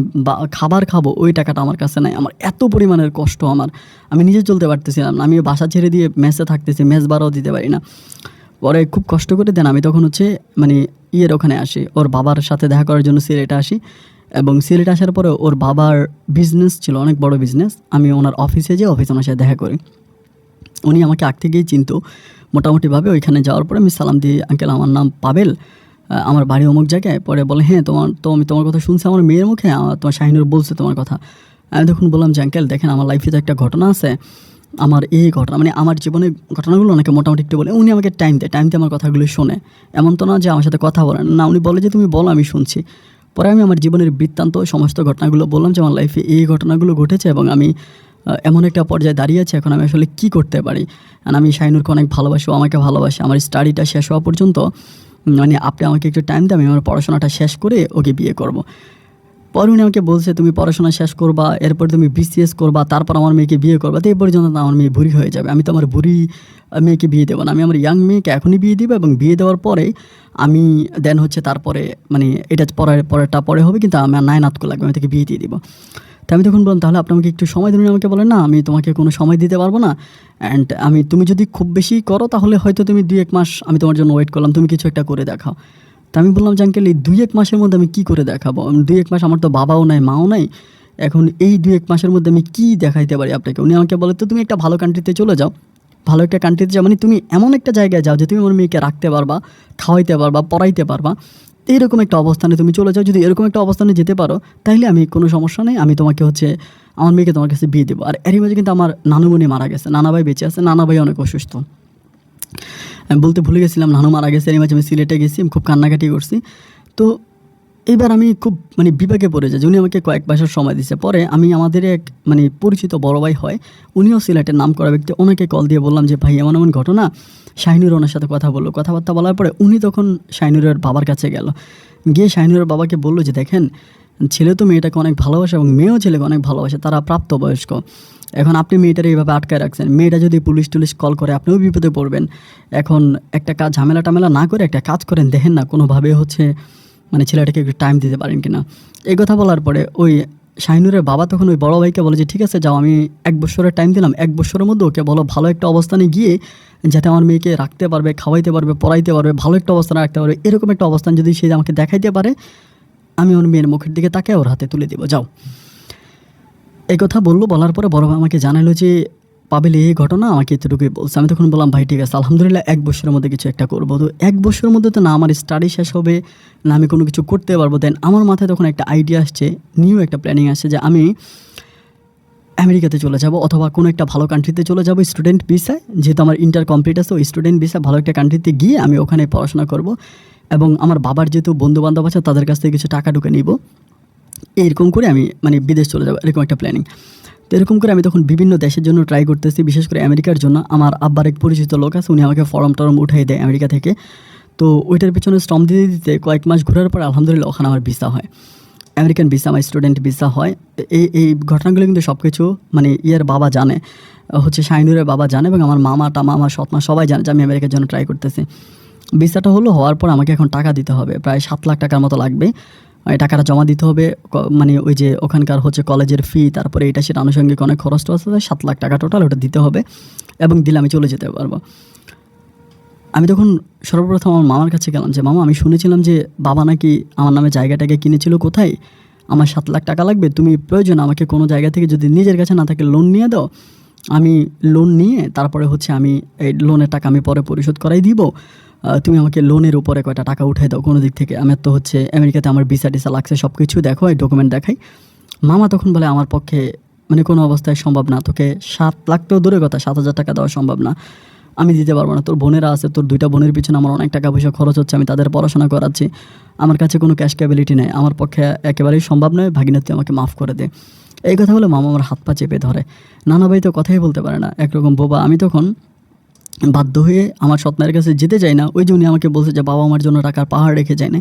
খাবার খাবো ওই টাকাটা আমার কাছে নাই। আমার এত পরিমাণের কষ্ট, আমি নিজে চলতে পারতেছিলাম না। আমি বাসা ছেড়ে দিয়ে মেসে থাকতেছি, মেস ভাড়াও দিতে পারি না। পরে খুব কষ্ট করে দেন আমি তখন হচ্ছে মানে ওখানে আসি, ওর বাবার সাথে দেখা করার জন্য সিলেটে আসি। এবং সিলেটে আসার পরে ওর বাবার বিজনেস ছিল, অনেক বড় বিজনেস। আমি ওনার অফিসে যেয়ে ওনার সাথে দেখা করি। উনি আমাকে আগ থেকেই চিনতো মোটামুটিভাবে। ওইখানে যাওয়ার পরে আমি সালাম দিয়ে, আঙ্কেল আমার নাম পাবেল, আমার বাড়ি অমুক জায়গায়। পরে বলে হ্যাঁ আমি তোমার কথা শুনছি আমার মেয়ের মুখে, তোমার শাহিনুর বলছে তোমার কথা। আমি তখন বললাম যে আঙ্কেল দেখেন, আমার লাইফে তো একটা ঘটনা আছে, আমার এই ঘটনা মানে আমার জীবনের ঘটনাগুলো ওনাকে মোটামুটি একটু বলে। উনি আমাকে টাইম দেয়, আমার কথাগুলো শোনে। এমন তো না যে আমার সাথে কথা বলেন না, উনি বলে যে তুমি বলো আমি শুনছি। পরে আমি আমার জীবনের বৃত্তান্ত সমস্ত ঘটনাগুলো বললাম যে আমার লাইফে এই ঘটনাগুলো ঘটেছে, এবং আমি এমন একটা পর্যায়ে দাঁড়িয়ে আছি, এখন আমি আসলে কী করতে পারি। আমি শাহিনুরকে অনেক ভালোবাসি, আমাকে ভালোবাসি। আমার স্টাডিটা শেষ হওয়া পর্যন্ত মানে আপনি আমাকে একটু টাইম দেন, আমি আমার পড়াশোনাটা শেষ করে ওকে বিয়ে করব। পরে উনি আমাকে বলছে তুমি পড়াশোনা শেষ করবা, এরপর তুমি বিসিএস করবা, তারপর আমার মেয়েকে বিয়ে করবা, তো এই পর্যন্ত আমার মেয়ে বুড়ি হয়ে যাবে। আমি তো আমার বুড়ি মেয়েকে বিয়ে দেবো না, আমি আমার ইয়াং মেয়েকে এখনই বিয়ে দেবো, এবং বিয়ে দেওয়ার পরে আমি দেন হচ্ছে তারপরে মানে এটা পরেরটা পরে হবে, কিন্তু আমার নায়নাতকে লাগবে, আমি তাকে বিয়ে দিয়ে দিব। তো আমি তখন বললাম তাহলে আপনি আমাকে একটু সময় দিন। আমাকে বলেন না, আমি তোমাকে কোনো সময় দিতে পারবো না, অ্যান্ড তুমি যদি খুব বেশি করো তাহলে হয়তো তুমি 2-1 মাস আমি তোমার জন্য ওয়েট করলাম, তুমি কিছু একটা করে দেখাও। তো আমি বললাম যে আঙ্কেল এই 2-1 মাসের মধ্যে আমি কী করে দেখাবো, 2-1 মাস আমার তো বাবাও নাই মাও নাই, এখন এই 2-1 মাসের মধ্যে আমি কী দেখাইতে পারি আপনাকে। উনি আমাকে বলে তো তুমি একটা ভালো কান্ট্রিতে চলে যাও, ভালো একটা কান্ট্রিতে যাও, মানে তুমি এমন একটা জায়গায় যাও যে তুমি আমার মেয়েকে রাখতে পারবা, খাওয়াইতে পারবা, পড়াইতে পারবা, এইরকম একটা অবস্থানে তুমি চলে যাও। যদি এরকম একটা অবস্থানে যেতে পারো তাহলে আমি কোনো সমস্যা নেই, আমি তোমাকে হচ্ছে আমার মেয়েকে তোমার কাছে বিয়ে দেবো। আর এরই মাঝে কিন্তু আমার নানুমণি মারা গেছে, নানা ভাই বেঁচে আছে, নানা ভাই অনেক অসুস্থ। আমি বলতে ভুলে গেছিলাম, নানু মারা গেছে। এরই মাঝে আমি সিলেটে গেছি, আমি খুব কান্নাকাটি করছি। তো এবার আমি খুব মানে বিপাকে পড়ে যাই, উনি আমাকে কয়েক মাসের সময় দিচ্ছে। পরে আমি আমাদের এক মানে পরিচিত বড় ভাই হয়, উনিও সিলেটের নাম করা ব্যক্তি, ওনাকে কল দিয়ে বললাম যে ভাই এমন এমন ঘটনা। শাহিনুর ওনার সাথে কথা বললো, কথাবার্তা বলার পরে উনি তখন শাহিনুরের বাবার কাছে গেল, গিয়ে শাহিনুরের বাবাকে বললো যে দেখেন, ছেলে তো মেয়েটাকে অনেক ভালোবাসে এবং মেয়েও ছেলেকে অনেক ভালোবাসে, তারা প্রাপ্তবয়স্ক। এখন আপনি মেয়েটার এইভাবে আটকায় রাখছেন, মেয়েটা যদি পুলিশ টুলিশ কল করে আপনিও বিপদে পড়বেন। এখন একটা কাজ ঝামেলা টামেলা না করে একটা কাজ করেন, দেখেন না কোনোভাবে হচ্ছে মানে ছেলেটাকে একটু টাইম দিতে পারেন কিনা। এই কথা বলার পরে ওই শাহিনুরের বাবা তখন ওই বড় ভাইকে বলে যে ঠিক আছে যাও, আমি 1 বছরের টাইম দিলাম, 1 বছরের মধ্যে ওকে বলো ভালো একটা অবস্থানে গিয়ে যাতে আমার মেয়েকে রাখতে পারবে, খাওয়াইতে পারবে, পড়াইতে পারবে, ভালো একটা অবস্থানে রাখতে পারবে, এরকম একটা অবস্থান যদি সে আমাকে দেখাইতে পারে, আমি ওর মেয়ের মুখের দিকে তাকে ওর হাতে তুলে দেবো, যাও। এই কথা বললো, বলার পরে বড় ভাই আমাকে জানালো যে পাবেল এই ঘটনা, আমাকে এতটুকুই বলছে। আমি তখন বললাম ভাই ঠিক আছে, আলহামদুলিল্লাহ 1 বছরের মধ্যে কিছু একটা করবো। তো 1 বছরের মধ্যে তো না আমার স্টাডি শেষ হবে, না আমি কোনো কিছু করতে পারবো। দেন আমার মাথায় তখন একটা আইডিয়া আসছে, নিউ একটা প্ল্যানিং আসছে যে আমি আমেরিকাতে চলে যাব, অথবা কোনো একটা ভালো কান্ট্রিতে চলে যাব স্টুডেন্ট ভিসায়, যেহেতু আমার ইন্টার কমপ্লিট আছে, ওই স্টুডেন্ট ভিসা ভালো একটা কান্ট্রিতে গিয়ে আমি ওখানে পড়াশোনা করব, এবং আমার বাবার যেহেতু বন্ধুবান্ধব আছে তাদের কাছ থেকে কিছু টাকা ঢুকে নিব, এরকম করে আমি মানে বিদেশ চলে যাবো, এরকম একটা প্ল্যানিং। তো এরকম করে আমি তখন বিভিন্ন দেশের জন্য ট্রাই করতেছি, বিশেষ করে আমেরিকার জন্য। আমার আব্বার এক পরিচিত লোক আছে, উনি আমাকে ফর্ম টর্ম উঠাই দেয় আমেরিকা থেকে। তো ওইটার পিছনে স্টম্প দিতে দিতে কয়েক মাস ঘোরার পর আলহামদুলিল্লাহ ওখানে আমার ভিসা হয়, আমেরিকান ভিসা, আমার স্টুডেন্ট ভিসা হয়। এই ঘটনাগুলো কিন্তু সব কিছু মানে বাবা জানে, হচ্ছে শাহিনুরের বাবা জানে, এবং আমার মামা সৎমা সবাই জানে যে আমি আমেরিকার জন্য ট্রাই করতেছি। ভিসাটা হওয়ার পর আমাকে এখন টাকা দিতে হবে, প্রায় 7 লাখ টাকার মতো লাগবে। এই টাকাটা জমা দিতে হবে, মানে ওই যে ওখানকার হচ্ছে কলেজের ফি, তারপরে এটা সেটা আনুষঙ্গিক অনেক খরচ আছে, 7 লাখ টাকা টোটাল ওটা দিতে হবে, এবং দিলে আমি চলে যেতে পারবো। আমি তখন সর্বপ্রথম আমার মামার কাছে গেলাম যে মামা, আমি শুনেছিলাম যে বাবা নাকি আমার নামে জায়গাটাকে কিনেছিল, কোথায়, আমার 7 লাখ টাকা লাগবে, তুমি প্রয়োজন আমাকে কোনো জায়গা থেকে যদি নিজের কাছে না থাকে লোন নিয়ে দাও, আমি লোন নিয়ে তারপরে হচ্ছে আমি এই লোনের টাকা আমি পরে পরিশোধ করাই দিব, তুমি আমাকে লোনের উপরে কয়টা টাকা উঠাই দাও কোনো দিক থেকে, আমার তো হচ্ছে আমেরিকাতে আমার ভিসা টিসা লাগছে, সব কিছু দেখো, এই ডকুমেন্ট দেখাই। মামা তখন বলে আমার পক্ষে মানে কোনো অবস্থায় সম্ভব না, তোকে 7 লাখ তো দূরের কথা, 7,000 টাকা দেওয়া সম্ভব না, আমি দিতে পারবো না। তোর বোনেরা আছে, তোর 2টা বোনের পিছনে আমার অনেক টাকা পয়সা খরচ হচ্ছে, আমি তাদের পড়াশোনা করাচ্ছি, আমার কাছে কোনো ক্যাশ ক্যাবিলিটি নেই, আমার পক্ষে একেবারেই সম্ভব নয়, ভাগিনা তুই আমাকে মাফ করে দে। এই কথা বলে মামা আমার হাত পা চেপে ধরে। নানা ভাই তো কথাই বলতে পারে না, একরকম বোবা। আমি তখন বাধ্য হয়ে আমার সৎ মায়ের কাছে যেতে চাই না, ওই জন্য আমাকে বলছে যে বাবা আমার জন্য টাকার পাহাড় রেখে যায় না।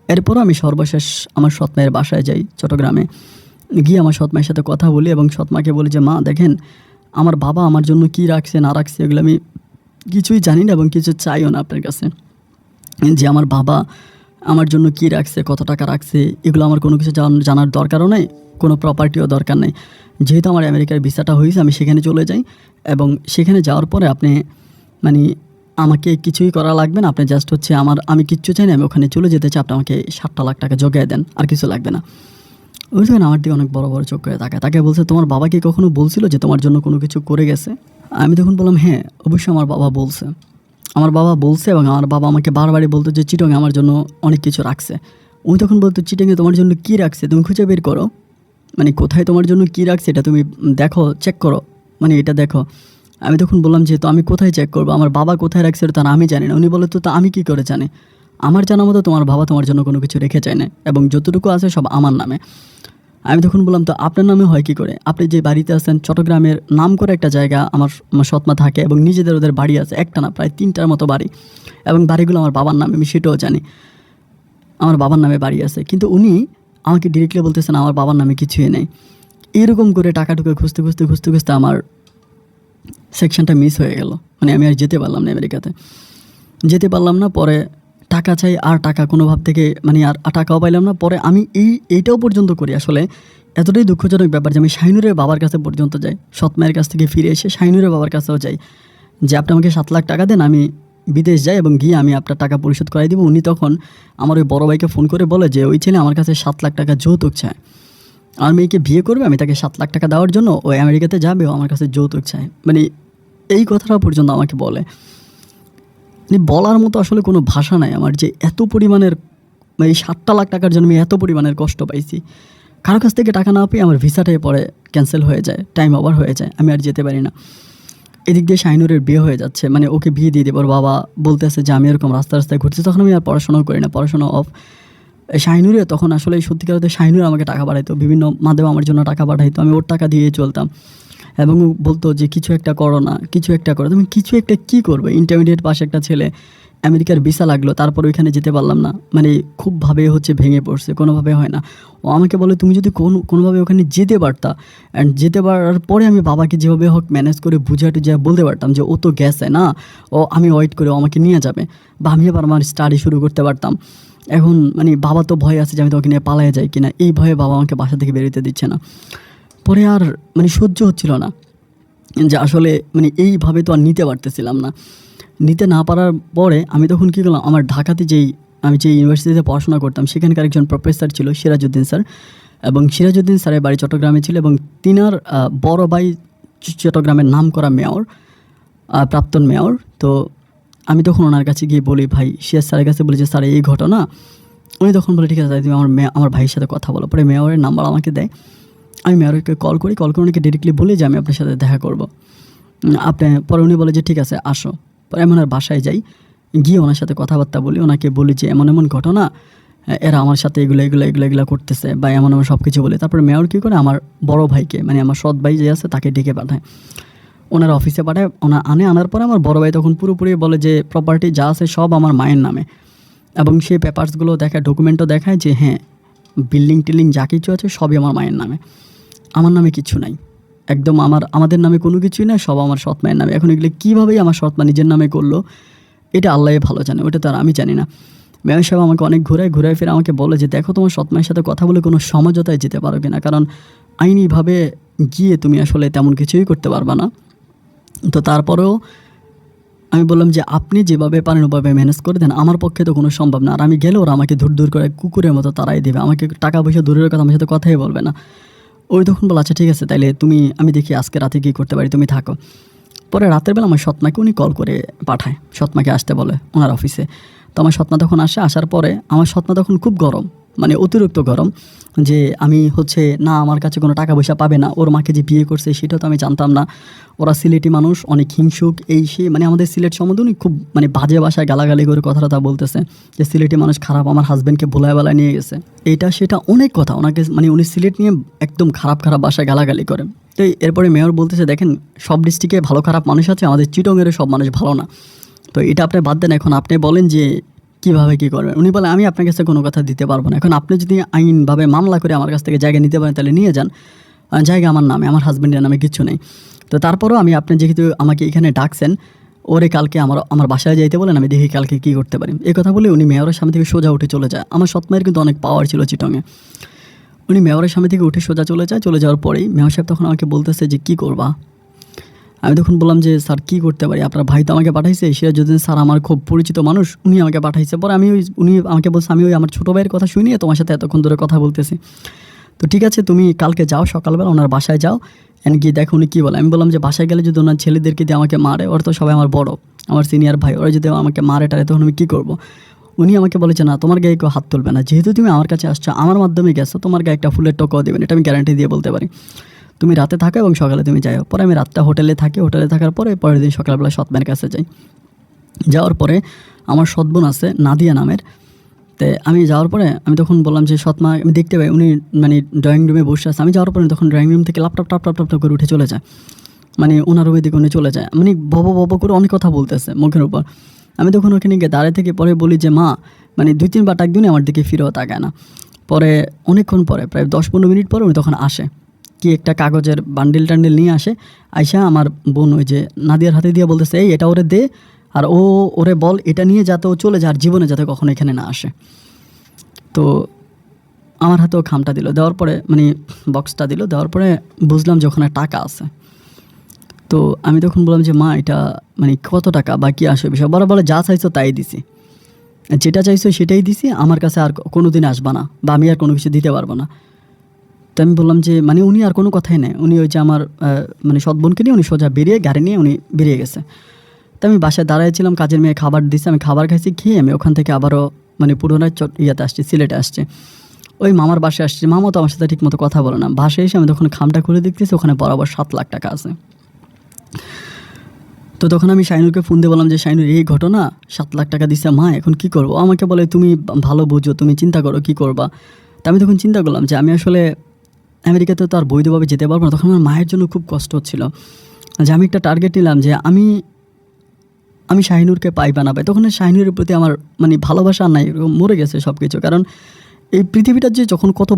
এরপরও আমি সর্বশেষ আমার সৎ মায়ের বাসায় যাই চট্টগ্রামে, গিয়ে আমার সৎ মায়ের সাথে কথা বলি এবং সৎ মাকে বলি যে মা দেখেন আমার বাবা আমার জন্য কি রাখছে না রাখছে এগুলো আমি কিছুই জানি না এবং কিছু চাইও না আপনার কাছে, যে আমার বাবা আমার জন্য কি রাখছে, কত টাকা রাখছে, এগুলো আমার কোনো কিছু জানার দরকারও নেই, কোনো প্রপার্টিও দরকার নেই। যেহেতু আমার আমেরিকার ভিসাটা হয়েছে আমি সেখানে চলে যাই, এবং সেখানে যাওয়ার পরে আপনি মানে আমাকে কিছুই করা লাগবে না, আপনি জাস্ট হচ্ছে আমি কিচ্ছু চাই না, আমি ওখানে চলে যেতে চাই, আপনি আমাকে 7 লাখ টাকা জোগাড় দেন, আর কিছু লাগবে না। ওই যখন আমার দিকে অনেক বড় বড় চোখ করে তাকায়, তাকে বলছে তোমার বাবা কি কখনো বলছিল যে তোমার জন্য কোনো কিছু করে গেছে? আমি তখন বললাম হ্যাঁ অবশ্যই আমার বাবা বলছে, আমার বাবা বলছে, এবং আমার বাবা আমাকে বারবারই বলতো যে চিটংয়ে আমার জন্য অনেক কিছু রাখছে। উনি তখন বলতো চিটংয়ে তোমার জন্য কী রাখছে তুমি খুঁজে বের করো, মানে কোথায় তোমার জন্য কী রাখছে এটা তুমি দেখো, চেক করো, মানে এটা দেখো। আমি তখন বললাম যে তো আমি কোথায় চেক করবো, আমার বাবা কোথায় রাখছে এটা আমি জানি না। উনি বলে তো আমি কী করে জানি, আমার জানা মতো তোমার বাবা তোমার জন্য কোনো কিছু রেখে চায় না, এবং যতটুকু আছে সব আমার নামে। আমি তখন বললাম তো আপনার নামে হয় কী করে, আপনি যে বাড়িতে আছেন চট্টগ্রামের নাম করে একটা জায়গা, আমার সৎমা থাকে এবং নিজেদের ওদের বাড়ি আছে, একটা না প্রায় 3টার মতো বাড়ি, এবং বাড়িগুলো আমার বাবার নামে, আমি সেটাও জানি আমার বাবার নামে বাড়ি আছে। কিন্তু উনি আমাকে ডিরেক্টলি বলতেছেন আমার বাবার নামে কিছুই নেই। এরকম করে টাকাটুকু খুঁজতে খুঁজতে খুঁজতে খুঁজতে আমার সেকশনটা মিস হয়ে গেল, মানে আমি আর যেতে পারলাম না আমেরিকাতে, যেতে পারলাম না। পরে টাকা চাই, আর টাকা কোনো ভাব থেকে মানে আর টাকাও পাইলাম না। পরে আমি এইটাও পর্যন্ত করি, আসলে এতটাই দুঃখজনক ব্যাপার যে আমি শাহিনুরের বাবার কাছে পর্যন্ত যাই, সৎ মায়ের কাছ থেকে ফিরে এসে শাহিনুরের বাবার কাছেও যাই যে আপনি আমাকে 7 লাখ টাকা দেন, আমি বিদেশ যাই এবং গিয়ে আমি আপনার টাকা পরিশোধ করাই দিব। উনি তখন আমার ওই বড় ভাইকে ফোন করে বলে যে ওই ছেলে আমার কাছে 7 লাখ টাকা যৌতুক চায়, আমার মেয়েকে বিয়ে করবে, আমি তাকে 7 লাখ টাকা দেওয়ার জন্য ওই আমেরিকাতে যাবে, ও আমার কাছে যৌতুক চায়, মানে এই কথাটা পর্যন্ত আমাকে বলে। মানে বলার মতো আসলে কোনো ভাষা নাই আমার, যে এত পরিমাণের এই 7 লাখ টাকার জন্য আমি এত পরিমাণের কষ্ট পাইছি। কারো কাছ থেকে টাকা না পেয়ে আমার ভিসাটাই পরে ক্যান্সেল হয়ে যায়, টাইম ওভার হয়ে যায়, আমি আর যেতে পারি না। এদিক দিয়ে শাহিনুরের বিয়ে হয়ে যাচ্ছে, মানে ওকে বিয়ে দিয়ে দেবো, ওর বাবা বলতেছে যে আমি এরকম রাস্তায় ঘুরছি, তখন আমি আর পড়াশোনাও করি না, পড়াশোনা অফ। শাহিনুরে তখন আসলে সত্যিকার অর্থে শাহিনুর আমাকে টাকা পাঠাইতো, বিভিন্ন মাধ্যমে আমার জন্য টাকা পাঠাইতো, আমি ওর টাকা দিয়ে চলতাম, এবং বলতো যে কিছু একটা করো না, কিছু একটা করো। তুমি কিছু একটা কী করবে, ইন্টারমিডিয়েট পাশে একটা ছেলে, আমেরিকার ভিসা লাগলো, তারপর ওইখানে যেতে পারলাম না, মানে খুবভাবে হচ্ছে ভেঙে পড়ছে, কোনোভাবে হয় না। ও আমাকে বলে তুমি যদি কোনোভাবে ওখানে যেতে পারতা, অ্যান্ড যেতে পারার পরে আমি বাবাকে যেভাবে হোক ম্যানেজ করে বুঝা টুঝা বলতে পারতাম যে ও তো গেছে না, ও আমি ওয়েট করে ও আমাকে নিয়ে যাবে, বা আমি আবার আমার স্টাডি শুরু করতে পারতাম। এখন মানে বাবা তো ভয় আছে যে আমি তো ওকে নিয়ে পালায়ে যাই কিনা, এই ভয়ে বাবা আমাকে বাসা থেকে বেরোতে দিচ্ছে না। পরে আর মানে সহ্য হচ্ছিল না, যে আসলে মানে এইভাবে তো আর নিতে পারতেছিলাম না। নিতে না পারার পরে আমি তখন কী করলাম, আমার ঢাকাতে আমি যে ইউনিভার্সিটিতে পড়াশোনা করতাম সেখানকার একজন প্রফেসর ছিল সিরাজউদ্দিন স্যার, এবং সিরাজউদ্দিন স্যারের বাড়ি চট্টগ্রামে ছিল, এবং তিনার বড় ভাই চট্টগ্রামের নাম করা মেয়র, প্রাক্তন মেয়র। তো আমি তখন ওনার কাছে গিয়ে বলি, ভাই সিরাজ স্যারের কাছে বলি যে স্যার এই ঘটনা। উনি তখন বলে ঠিক আছে তাই তুমি আমার ভাইয়ের সাথে কথা বলো। পরে মেয়রের নাম্বার আমাকে দেয়, আমি মেয়রকে কল করি ওনাকে ডিরেক্টলি বলি যে আমি আপনার সাথে দেখা করব। পরে উনি বলে যে ঠিক আছে আসো। পরে আমি ওনার বাসায় যাই, গিয়ে ওনার সাথে কথাবার্তা বলি, ওনাকে বলি যে এমন এমন ঘটনা, এরা আমার সাথে এগুলো করতেছে, বা এমন সব কিছু বলে। তারপরে মেয়র কী করে আমার বড় ভাইকে, মানে আমার সৎ ভাই যে আছে তাকে ডেকে পাঠায়, ওনার অফিসে পাঠায়। আনার পরে আমার বড় ভাই তখন পুরোপুরি বলে যে প্রপার্টি যা আছে সব আমার মায়ের নামে, এবং সে পেপারসগুলো দেখায়, ডকুমেন্টও দেখায় যে হ্যাঁ বিল্ডিং টিল্ডিং যা কিছু আছে সবই আমার মায়ের নামে, আমার নামে কিছু নাই, একদম আমাদের নামে কোনো কিছুই না, সব আমার সৎ মায়ের নামে। এখন এগুলো কীভাবেই আমার সৎ মা নিজের নামে করলো এটা আল্লাহই ভালো জানে, ওটা তো আর আমি জানি না। মেয়র সাহেব আমাকে অনেক ঘুরায় ফিরে আমাকে বলে যে দেখো তোমার সৎ মায়ের সাথে কথা বলে কোনো সমঝোতায় যেতে পারো কিনা, কারণ আইনিভাবে গিয়ে তুমি আসলে তেমন কিছুই করতে পারবা না। তো তারপরেও আমি বললাম যে আপনি যেভাবে পারেন ওভাবে ম্যানেজ করে দেন, আমার পক্ষে তো কোনো সম্ভব না, আর আমি গেলে ওরা আমাকে দূর করে কুকুরের মতো তাড়াই দেবে, আমাকে টাকা পয়সা দূরের কথা আমার সাথে কথাই বলবে না। ওই তখন বলে আচ্ছা ঠিক আছে তাইলে আমি দেখি আজকে রাতে কী করতে পারি, তুমি থাকো। পরে রাতের বেলা আমার সৎমাকে উনি কল করে পাঠায়, সৎমাকে আসতে বলে ওনার অফিসে। তো আমার সৎমা তখন আসে, আসার পরে আমার সৎমা তখন খুব গরম, মানে অতিরিক্ত গরম, যে আমি হচ্ছে না আমার কাছে কোনো টাকা পয়সা পাবে না, ওর মাকে যে বিয়ে করছে সেটা তো আমি জানতাম না, ওরা সিলেটি মানুষ অনেক হিংসুক, এই সে মানে আমাদের সিলেট সম্বন্ধে উনি খুব মানে বাজে ভাষায় গালাগালি করে কথাটা তা বলতেছে যে সিলেটি মানুষ খারাপ, আমার হাজব্যান্ডকে ভোলায় বেলায় নিয়ে গেছে, এটা সেটা অনেক কথা ওনাকে, মানে উনি সিলেট নিয়ে একদম খারাপ খারাপ ভাষায় গালাগালি করে। তো এরপরে মেয়র বলতেছে দেখেন সব ডিস্ট্রিক্টে ভালো খারাপ মানুষ আছে, আমাদের চিটংয়ের সব মানুষ ভালো না, তো এটা আপনি বাদ দেন, এখন আপনি বলেন যে কীভাবে কী করবেন। উনি বলে আমি আপনার কাছে কোনো কথা দিতে পারবো না, এখন আপনি যদি আইনভাবে মামলা করে আমার কাছ থেকে জায়গা নিতে পারেন তাহলে নিয়ে যান, জায়গা আমার নামে, আমার হাজব্যান্ডের নামে কিচ্ছু নেই। তো তারপরেও আমি আপনি যেহেতু আমাকে এখানে ডাকছেন, ওরে কালকে আমার বাসায় যাইতে বলেন, আমি দেখি কালকে কী করতে পারি। এই কথা বলে উনি মেয়রের সামনে থেকে সোজা উঠে চলে যায়। আমার সৎমায়ের কিন্তু অনেক পাওয়ার ছিল চিটংয়ে। উনি মেয়রের সামনে থেকে উঠে সোজা চলে যায়, চলে যাওয়ার পরেই মেয়র সাহেব তখন আমাকে বলতেছে যে কী করবা। আমি তখন বললাম যে স্যার কী করতে পারি, আপনার ভাই তো আমাকে পাঠাইছে, সিরাজউদ্দিন স্যার আমার খুব পরিচিত মানুষ, উনি আমাকে পাঠাইছে। পরে উনি আমাকে বলছে আমি আমার ছোটো ভাইয়ের কথা শুনিয়ে তোমার সাথে এতক্ষণ ধরে কথা বলতেছি। তো ঠিক আছে তুমি কালকে যাও সকালবেলা ওনার বাসায় যাও, এন্ড গিয়ে দেখো উনি কী বলে। আমি বললাম যে বাসায় গেলে যদি ওনার ছেলেদেরকে দিয়ে আমাকে মারে, ওরা তো সবাই আমার বড়, আমার সিনিয়র ভাই, ওরা যদি আমাকে মারে টারে তখন আমি কী করবো। উনি আমাকে বলেছে না তোমার গায়ে কেউ হাত তুলবে না, যেহেতু তুমি আমার কাছে আসছো, আমার মাধ্যমে গেছো, তোমার গায়ে একটা ফুলের টোকাও দেবেন, এটা আমি গ্যারান্টি দিয়ে বলতে পারি। তুমি রাতে থাকো এবং সকালে তুমি যাও। পরে আমি রাতটা হোটেলে থাকি, হোটেলে থাকার পরে পরের দিন সকালবেলা সৎমায়ের কাছে যাই। যাওয়ার পরে আমার সৎবোন আছে নাদিয়া নামের, তো আমি যাওয়ার পরে আমি তখন বললাম যে সৎমা, আমি দেখতে পাই উনি মানে ড্রয়িং রুমে বসে আছে। আমি যাওয়ার পরে তখন ড্রয়িং রুম থেকে ল্যাপটপ টাপ টাপ টাপ টাপ করে উঠে চলে যায়, মানে ওনার রুমের দিকে উনি চলে যায়, মানে বব করে অনেক কথা বলতেছে মুখের উপর। আমি তখন ওখানে গিয়ে দাঁড়িয়ে থেকে পরে বলি যে মা, মানে 2-3 বার ডাক দিন আমার দিকে ফিরেও তাকায় না। পরে অনেকক্ষণ পরে প্রায় 10-15 মিনিট পরে উনি তখন আসে, কি একটা কাগজের বান্ডিল টান্ডিল নিয়ে আসে। আইসা আমার বোন ওই যে নাদিয়ার হাতে দিয়ে বলতেছে এই এটা ওরে দে, আর ওরে বল এটা নিয়ে যাতে ও চলে যায়, আর জীবনে যাতে কখনো এখানে না আসে। তো আমার হাতেও খামটা দিল, দেওয়ার পরে মানে বক্সটা দিল, দেওয়ার পরে বুঝলাম যে ওখানে টাকা আছে। তো আমি তখন বললাম যে মা এটা মানে কত টাকা বা কী আসে বিষয়। বলে যা চাইছো তাই দিছি, যেটা চাইছো সেটাই দিছি, আমার কাছে আর কোনো দিন আসবা না বা আমি আর কোনো কিছু দিতে পারবো না। তো আমি বললাম যে মানে উনি আর কোনো কথাই নেই, উনি ওই যে আমার মানে সৎবোনকে নিয়ে উনি সোজা বেরিয়ে গাড়ি নিয়ে উনি বেরিয়ে গেছে। তো আমি বাসায় দাঁড়াইছিলাম, কাজের মেয়ে খাবার দিচ্ছে, আমি খাবার খাইছি, খেয়ে আমি ওখান থেকে আবারও মানে পুরোনায় ইয়াতে আসছি, সিলেটে আসছে। ওই মামার বাসায় আসছে, মামা তো আমার সাথে ঠিক মতো কথা বলে না। বাসায় এসে আমি তখন খামটা খুলে দেখতেছি ওখানে বরাবর 7 লাখ টাকা আছে। তো তখন আমি শাইনুরকে ফোন দিয়ে বললাম যে শাইনুর এই ঘটনা, 7 লাখ টাকা দিচ্ছে মা, এখন কি করবো। আমাকে বলে তুমি ভালো বুঝো, তুমি চিন্তা করো কি করবা। তা আমি তখন চিন্তা করলাম যে আমি আসলে আমেরিকাতে তো আর বৈধভাবে যেতে পারবো না। তখন আমার মায়ের জন্য খুব কষ্ট হচ্ছিল, যে আমি একটা টার্গেট নিলাম যে আমি শাহিনুরকে পাই বা না পাই। তখন শাহিনুরের প্রতি আমার মানে ভালোবাসা নাই, মরে গেছে সব কিছু। কারণ এই পৃথিবীটা যে যখন কত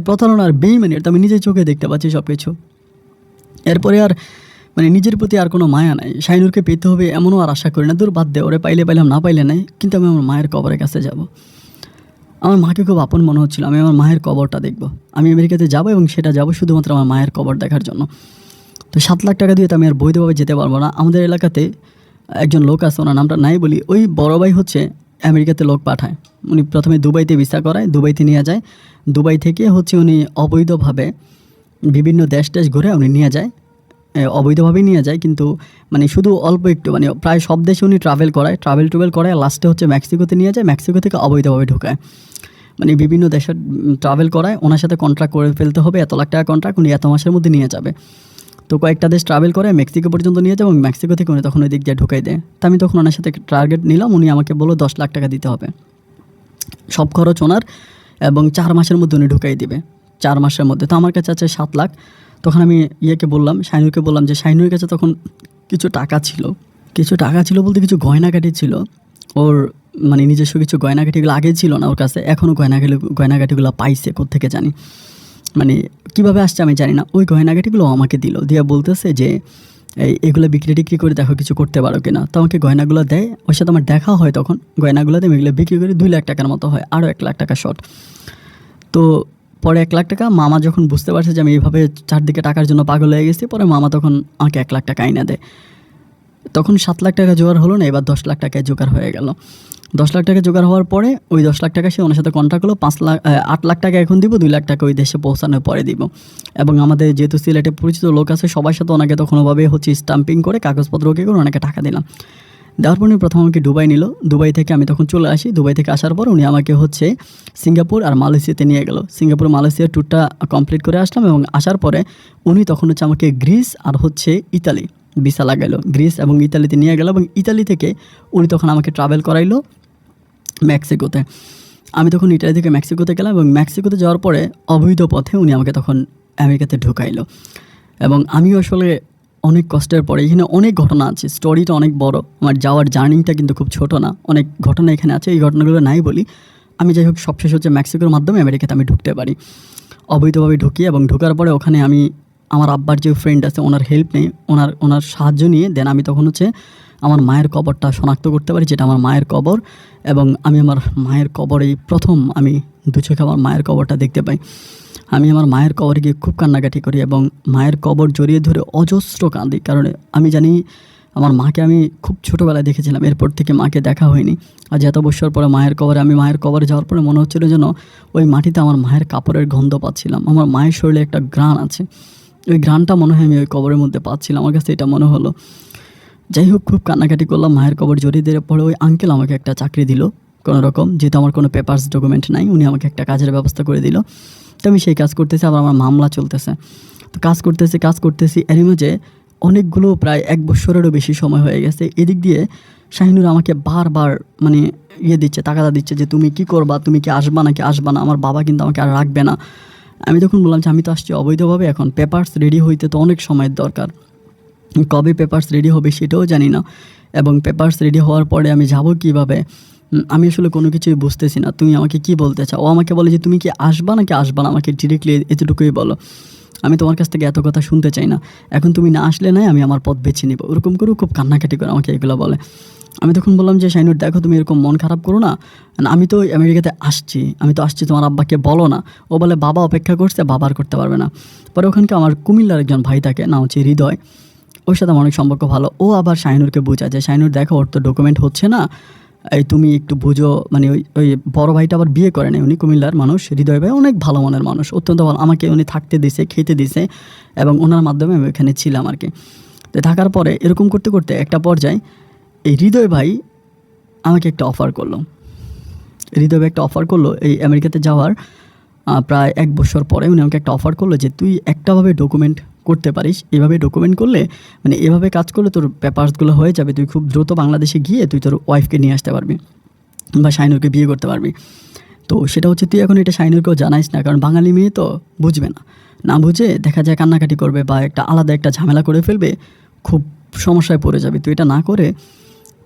প্রতারণার বেইমানি, এটা আমি নিজের চোখে দেখতে পাচ্ছি সব কিছু। এরপরে আর মানে নিজের প্রতি আর কোনো মায়া নাই, শাহিনুরকে পেতে হবে এমনও আর আশা করি না। দূর বাদ দে, ওরে পাইলে পাইলাম, না পাইলে নাই, কিন্তু আমি আমার মায়ের কবরের কাছে যাব। আমার মাকে খুব আপন মনে হচ্ছিল, আমি আমার মায়ের কবরটা দেখব। আমি আমেরিকাতে যাব এবং সেটা যাব শুধুমাত্র আমার মায়ের কবর দেখার জন্য। তো 7 লাখ টাকা দিয়ে তো আমি আর বৈধভাবে যেতে পারবো না। আমাদের এলাকাতে একজন লোক আছে, ওনার নামটা নাই বলি, ওই বড় ভাই হচ্ছে আমেরিকাতে লোক পাঠায়। উনি প্রথমে দুবাইতে ভিসা করায়, দুবাইতে নিয়ে যায়, দুবাই থেকে হচ্ছে উনি অবৈধভাবে বিভিন্ন দেশ ঘুরে উনি নিয়ে যায়, অবৈধভাবেই নিয়ে যায়, কিন্তু মানে শুধু অল্প একটু, মানে প্রায় সব দেশে উনি ট্রাভেল করায়, লাস্টে হচ্ছে মেক্সিকোতে নিয়ে যায়, মেক্সিকো থেকে অবৈধভাবে ঢোকায়। মানে বিভিন্ন দেশে ট্রাভেল করায়, ওনার সাথে কন্ট্রাক্ট করে ফেলতে হবে, এত লাখ টাকা কন্ট্রাক্ট, উনি এত মাসের মধ্যে নিয়ে যাবে। তো কয়েকটা দেশ ট্রাভেল করে মেক্সিকো পর্যন্ত নিয়ে যাবো, মেক্সিকো থেকে উনি তখন ওই দিক দিয়ে ঢুকাই দেয়। তা আমি তখন ওনার সাথে টার্গেট নিলাম, উনি আমাকে বললো 10 লাখ টাকা দিতে হবে, সব খরচ ওনার, এবং 4 মাসের মধ্যে উনি ঢুকাই দিবে, 4 মাসের মধ্যে। তো আমার কাছে আছে 7 লাখ। তখন আমি শাহিনুরকে বললাম যে শাহিনুরের কাছে তখন কিছু টাকা ছিল বলতে কিছু গয়নাগাটি ছিল ওর, মানে নিজস্ব কিছু গয়নাগাটিগুলো আগে ছিল না ওর কাছে, এখনও গয়নাগাটিগুলো পাইছে কোত্থেকে জানি, মানে কীভাবে আসছে আমি জানি না। ওই গয়নাগাটিগুলো আমাকে দিয়ে বলতেছে যে এগুলো বিক্রি টিক্রি করে দেখো কিছু করতে পারো কিনা। তো আমাকে গয়নাগুলো দেয়, ওর সাথে আমার দেখা হয়, তখন গয়নাগুলো দিয়ে এগুলো বিক্রি করে 2 লাখ টাকার মতো হয়, আরও 1 লাখ টাকা শর্ট। তো পরে 1 লাখ টাকা মামা যখন বুঝতে পারছে যে আমি এইভাবে চারদিকে টাকার জন্য পাগল হয়ে গেছি, পরে মামা তখন আমাকে 1 লাখ টাকা আইনা দেয়। তখন 7 লাখ টাকা জোগাড় হলো না, এবার 10 লাখ টাকায় জোগাড় হয়ে গেল। 10 লাখ টাকা জোগাড় হওয়ার পরে ওই 10 লাখ টাকা সে ওনার সাথে কন্ট্রাক্ট হলো, 8 লাখ টাকা এখন দিব, 2 লাখ টাকা ওই দেশে পৌঁছানোর পরে দিব। এবং আমাদের যেহেতু সিলেটে পরিচিত লোক আছে সবার সাথে ওনাকে তখন ওভাবে হচ্ছে স্টাম্পিং করে কাগজপত্র ওকে করে ওনাকে টাকা দিলাম। দেওয়ার পর উনি প্রথম আমাকে দুবাই নিল। দুবাই থেকে আমি তখন চলে আসি। দুবাই থেকে আসার পর উনি আমাকে হচ্ছে সিঙ্গাপুর আর মালয়েশিয়াতে নিয়ে গেল। সিঙ্গাপুর মালয়েশিয়ার ট্যুরটা কমপ্লিট করে আসলাম এবং আসার পরে উনি তখন হচ্ছে আমাকে গ্রিস আর হচ্ছে ইতালি ভিসা লাগাইলো। গ্রিস এবং ইতালিতে নিয়ে গেল এবং ইতালি থেকে উনি তখন আমাকে ট্রাভেল করাইলো মেক্সিকোতে। আমি তখন ইটালি থেকে মেক্সিকোতে গেলাম এবং মেক্সিকোতে যাওয়ার পরে অবৈধ পথে উনি আমাকে তখন আমেরিকাতে ঢুকাইলো। এবং আমিও আসলে অনেক কষ্টের পরে, এখানে অনেক ঘটনা আছে, স্টোরিটা অনেক বড়, আমার যাওয়ার জার্নিটা কিন্তু খুব ছোট না, অনেক ঘটনা এখানে আছে। এই ঘটনাগুলো নাই বলি আমি, যাই হোক সবশেষ হচ্ছে মেক্সিকোর মাধ্যমে আমেরিকাতে আমি ঢুকতে পারি অবৈধভাবে ঢুকি। এবং ঢোকার পরে ওখানে আমি আমার আব্বার যে ফ্রেন্ড আছে ওনার হেল্প নেই, ওনার সাহায্য নিয়ে দেন আমি তখন হচ্ছে আমার মায়ের কবরটা শনাক্ত করতে পারি, যেটা আমার মায়ের কবর। এবং আমি আমার মায়ের কবরেই প্রথম আমি দু চোখে আমার মায়ের কবরটা দেখতে পাই। আমি আমার মায়ের কবরে গিয়ে খুব কান্নাকাটি করি এবং মায়ের কবর জড়িয়ে ধরে অজস্র কাঁদি, কারণ আমি জানি আমার মাকে আমি খুব ছোটোবেলায় দেখেছিলাম, এরপর থেকে মাকে দেখা হয়নি। আজ এত বছর পরে মায়ের কবরে যাওয়ার পরে মনে হচ্ছিল যেন ওই মাটিতে আমার মায়ের কাপড়ের গন্ধ পাচ্ছিলাম, আমার মায়ের শরীরে একটা ঘ্রাণ আছে, ওই ঘ্রাণটা মনে হয় আমি ওই কবরের মধ্যে পাচ্ছিলাম, আমার কাছে এটা মনে হলো। যাই হোক খুব কান্নাকাটি করলাম, মায়ের কবর জড়িয়ে দেওয়ার পরে ওই আঙ্কেল আমাকে একটা চাকরি দিল কোনো রকম, যেহেতু আমার কোনো পেপারস ডকুমেন্ট নাই, উনি আমাকে একটা কাজের ব্যবস্থা করে দিল। তো আমি সেই কাজ করতেছি, আবার আমার মামলা চলতেছে, তো কাজ করতেছি এরই মাঝে অনেকগুলো প্রায় 1 বছরেরও বেশি সময় হয়ে গেছে। এদিক দিয়ে শাহিনুর আমাকে বারবার মানে দিচ্ছে, তাগাদা দিচ্ছে যে তুমি কি করবা, তুমি কি আসবা নাকি আসবা না, আমার বাবা কিন্তু আমাকে আর রাখবে না। আমি তখন বললাম যে আমি তো আসছি অবৈধভাবে, এখন পেপারস রেডি হইতে তো অনেক সময়ের দরকার, কবে পেপারস রেডি হবে সেটাও জানি না, এবং পেপারস রেডি হওয়ার পরে আমি যাব কিভাবে, আমি আসলে কোনো কিছুই বুঝতেছি না, তুমি আমাকে কি বলতে চাও। ও আমাকে বলে যে তুমি কি আসবা নাকি আসবা না, আমাকে ডিরেক্টলি এতটুকুই বলো, আমি তোমার কাছ থেকে এত কথা শুনতে চাই না, এখন তুমি না আসলে নাই, আমি আমার পথ বেছে নিব, ওরকম করেও খুব কান্নাকাটি করে আমাকে এগুলো বলে। আমি তখন বললাম যে শাহিনুর দেখো তুমি এরকম মন খারাপ করো না, আমি তো আমেরিকাতে আসছি, তোমার আব্বাকে বলো না। ও বলে বাবা অপেক্ষা করছে, বাবা আর করতে পারবে না। পরে ওখানকে আমার কুমিল্লার একজন ভাই থাকে, না হচ্ছে হৃদয়, ওর সাথে আমার অনেক সম্পর্ক ভালো। ও আবার শাহিনুরকে বোঝায় যে শাহিনুর দেখো ওর তো ডকুমেন্ট হচ্ছে না, এই তুমি একটু বুঝো, মানে ওই বড় ভাইটা আবার বিয়ে করে নেই, উনি কুমিল্লার মানুষ, হৃদয় ভাই অনেক ভালো মনের মানুষ, অত্যন্ত ভালো, আমাকে উনি থাকতে দিছে, খেতে দিছে, এবং ওনার মাধ্যমে আমি ওখানে ছিলাম আর কি। তো থাকার পরে এরকম করতে করতে একটা পর্যায়ে এই হৃদয় ভাই আমাকে একটা অফার করলো, এই আমেরিকাতে যাওয়ার প্রায় 1 বছর পরে উনি আমাকে একটা অফার করলো যে তুই একটাভাবে ডকুমেন্ট করতে পারিস, এভাবে ডকুমেন্ট করলে মানে এভাবে কাজ করলে তোর পেপারসগুলো হয়ে যাবে, তুই খুব দ্রুত বাংলাদেশে গিয়ে তুই তোর ওয়াইফকে নিয়ে আসতে পারবি বা শাহিনুরকে বিয়ে করতে পারবি। তো সেটা হচ্ছে তুই এখন এটা শাহিনুরকেও জানাইস না, কারণ বাঙালি মেয়ে তো বুঝবে না, না বুঝে দেখা যায় কান্নাকাটি করবে বা একটা আলাদা একটা ঝামেলা করে ফেলবে, খুব সমস্যায় পড়ে যাবে। তুই এটা না করে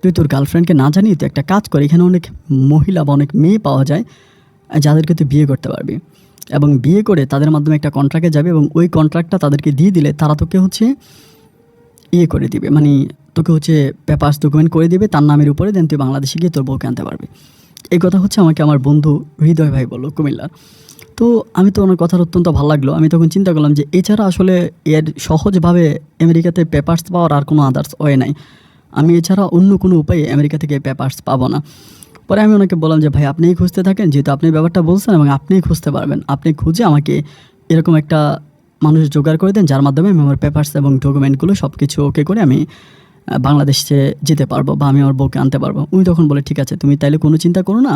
তুই তোর গার্লফ্রেন্ডকে না জানিয়ে তুই একটা কাজ কর, এখানে অনেক মহিলা বা অনেক মেয়ে পাওয়া যায় যাদেরকে তুই বিয়ে করতে পারবি, এবং বিয়ে করে তাদের মাধ্যমে একটা কন্ট্রাক্টে যাবে এবং ওই কন্ট্রাক্টটা তাদেরকে দিয়ে দিলে তারা তোকে হচ্ছে করে দিবে, মানে তোকে হচ্ছে পেপারস ডকুমেন্ট করে দিবে তার নামের উপরে, দেন তুই বাংলাদেশে গিয়ে তোর বউকে আনতে পারবি। এই কথা হচ্ছে আমাকে আমার বন্ধু হৃদয় ভাই বললো কুমিল্লার। তো আমি তো ওনার কথার অত্যন্ত ভালো লাগলো। আমি তখন চিন্তা করলাম যে এছাড়া আসলে এর সহজভাবে আমেরিকাতে পেপারস পাওয়ার আর কোনো আদার্স ওয়ে নাই, আমি এছাড়া অন্য কোনো উপায়ে আমেরিকা থেকে পেপারস পাবো না। পরে আমি ওনাকে বললাম যে ভাই আপনিই খুঁজতে থাকেন, যেহেতু আপনি ব্যাপারটা বলছেন এবং আপনিই খুঁজতে পারবেন, আপনি খুঁজে আমাকে এরকম একটা মানুষ জোগাড় করে দেন যার মাধ্যমে আমি আমার পেপারস এবং ডকুমেন্টগুলো সব কিছু ওকে করে আমি বাংলাদেশে যেতে পারবো বা আমি আমার বউকে আনতে পারবো। উনি তখন বলে ঠিক আছে তুমি তাইলে কোনো চিন্তা করো না,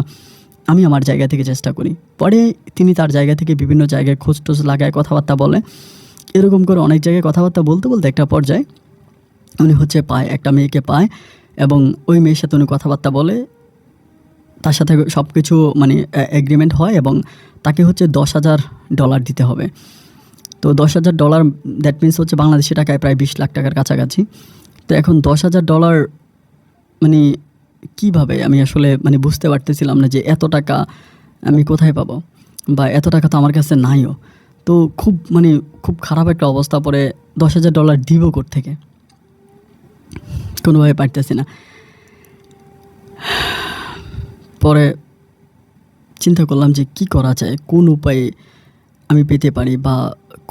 আমি আমার জায়গা থেকে চেষ্টা করি। পরে তিনি তার জায়গা থেকে বিভিন্ন জায়গায় খোঁজ টোজ লাগায়, কথাবার্তা বলে, এরকম করে অনেক জায়গায় কথাবার্তা বলতে বলতে একটা পর্যায়ে উনি হচ্ছে একটা মেয়েকে পায় এবং ওই মেয়ের সাথে উনি কথাবার্তা বলে, তার সাথে সব কিছু মানে এগ্রিমেন্ট হয় এবং তাকে হচ্ছে $10,000 দিতে হবে। তো $10,000 দ্যাট মিনস হচ্ছে বাংলাদেশি টাকায় প্রায় 20 লাখ টাকার কাছাকাছি। তো এখন $10,000 মানে কীভাবে আমি আসলে মানে বুঝতে পারতেছিলাম না যে এত টাকা আমি কোথায় পাবো, বা এত টাকা তো আমার কাছে নাইও। তো খুব খারাপ একটা অবস্থা। পরে $10,000 দিব কোত্থেকে, কোনোভাবে পারতেছি না। পরে চিন্তা করলাম যে কি করা যায়, কোন উপায়ে আমি পেতে পারি বা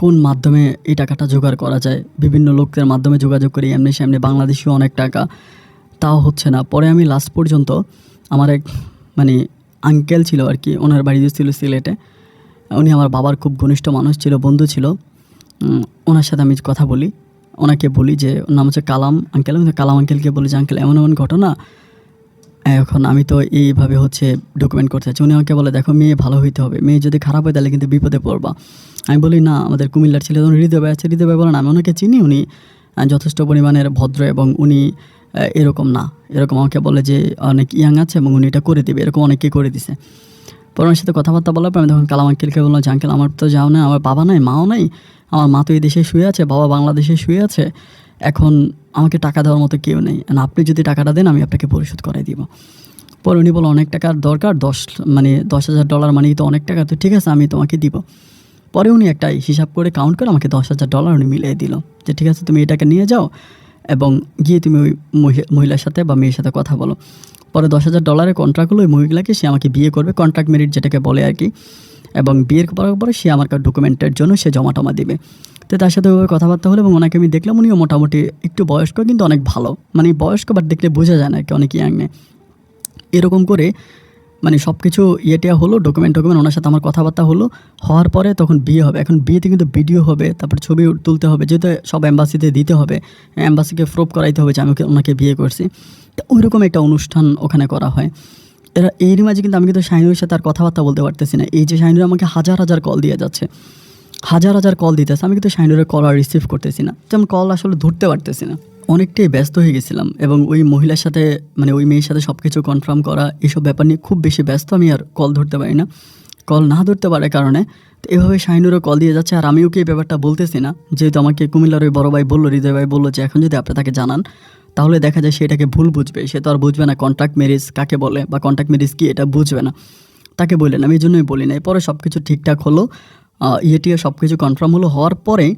কোন মাধ্যমে এই টাকাটা জোগাড় করা যায়। বিভিন্ন লোকদের মাধ্যমে যোগাযোগ করি, এমনি সামনে বাংলাদেশিও অনেক টাকা, তাও হচ্ছে না। পরে আমি লাস্ট পর্যন্ত আমার এক মানে আঙ্কেল ছিল আর কি, ওনার বাড়ি ছিল সিলেটে। উনি আমার বাবার খুব ঘনিষ্ঠ মানুষ ছিল, বন্ধু ছিল। ওনার সাথে আমি কথা বলি, ওনাকে বলি যে ওর নাম হচ্ছে কালাম আঙ্কেল। আমি কালাম আঙ্কেলকে বলি যে আঙ্কেল এমন এমন ঘটনা, এখন আমি তো এইভাবে হচ্ছে ডকুমেন্ট করতে চাচ্ছি। উনি আমাকে বলে দেখো মেয়ে ভালো হইতে হবে, মেয়ে যদি খারাপ হয় তাহলে কিন্তু বিপদে পড়বা। আমি বলি না, আমাদের কুমিল্লার ছেলে যখন হৃদয় ভাই আছে, হৃদয় ভাই বলেন আমি ওনাকে চিনি, উনি যথেষ্ট পরিমাণের ভদ্র এবং উনি এরকম না, এরকম আমাকে বলে যে অনেক ইয়াং আছে এবং উনি এটা করে দেবে, এরকম অনেকে করে দিছে। পরে ওনার সাথে কথাবার্তা বলার পর আমি তখন কালাম আঙ্কেলকে বললাম যে আঙ্কেল আমার তো যাও না, আমার বাবা নাই মাও নাই, আমার মা তো এই দেশে শুয়ে আছে, বাবা বাংলাদেশে শুয়ে আছে, এখন আমাকে টাকা দেওয়ার মতো কেউ নেই, আপনি যদি টাকাটা দেন আমি আপনাকে পরিশোধ করে দিব। পরে উনি বলো অনেক টাকার দরকার, $10,000 মানে তো অনেক টাকা, তো ঠিক আছে আমি তোমাকে দিব। পরে উনি একটা হিসাব করে কাউন্ট করে আমাকে $10,000 উনি মিলিয়ে দিল যে ঠিক আছে তুমি এটাকে নিয়ে যাও এবং গিয়ে তুমি ওই মহিলার সাথে বা মেয়ের সাথে কথা বলো। পরে $10,000 কন্ট্রাক্ট হলো, ওই মহিলাকে সে আমাকে বিয়ে করবে, কন্ট্রাক্ট ম্যারিজ যেটাকে বলে আর কি। এবং বিয়ের করার পরে সে আমার ডকুমেন্টের জন্য সে জমা টমা দিবে। তো তার সাথে ওইভাবে কথাবার্তা হলো এবং ওনাকে আমি দেখলাম উনিও মোটামুটি একটু বয়স্ক, কিন্তু অনেক ভালো, মানে বয়স্ক বাট দেখলে বোঝা যায় না কি অনেক ইয়াং নেই। এরকম করে মানে সব কিছু ইয়েটা হলো, ডকুমেন্ট ওনার সাথে আমার কথাবার্তা হলো। হওয়ার পরে তখন বিয়ে হবে। এখন বিয়েতে কিন্তু ভিডিও হবে, তারপর ছবি তুলতে হবে, যেহেতু সব অ্যাম্বাসিতে দিতে হবে, অ্যাম্বাসিকে প্রুফ করাইতে হবে যে আমি ওনাকে বিয়ে করছি। তো ওইরকম একটা অনুষ্ঠান ওখানে করা হয়। এরই মাঝে কিন্তু আমি কিন্তু শাহিনুরের সাথে আর কথাবার্তা বলতে পারতেছি না। এই যে শাহিনুর আমাকে হাজার হাজার কল দিয়ে যাচ্ছে, হাজার হাজার কল দিতেছে, আমি কিন্তু শাহিনুরের কল আর রিসিভ করতেছি না, যেমন কল আসলে ধরতে পারতেছি না। অনেকটাই ব্যস্ত হয়ে গেছিলাম এবং ওই মহিলার সাথে মানে ওই মেয়ের সাথে সব কিছু কনফার্ম করা এসব ব্যাপার নিয়ে খুব বেশি ব্যস্ত, আমি আর কল ধরতে পারি না। কল না ধরতে পারার কারণে তো এভাবে শাহিনুরও কল দিয়ে যাচ্ছে, আর আমিও কি এই ব্যাপারটা বলতেছি না, যেহেতু আমাকে কুমিল্লার ওই বড় ভাই বললো, হৃদয় ভাই বললো যে এখন যদি আপনি তাকে জানান তাহলে দেখা যায় সেটাকে ভুল বুঝবে, সে তো আর বুঝবে না কন্ট্রাক্ট ম্যারেজ কাকে বলে বা কন্ট্রাক্ট ম্যারেজ কি এটা বুঝবে না, তাকে বললেন। আমি এই জন্যই বলি না। পরে সব কিছু ঠিকঠাক হলো, ইয়েটিও সব কিছু কনফার্ম হলো। হওয়ার পরে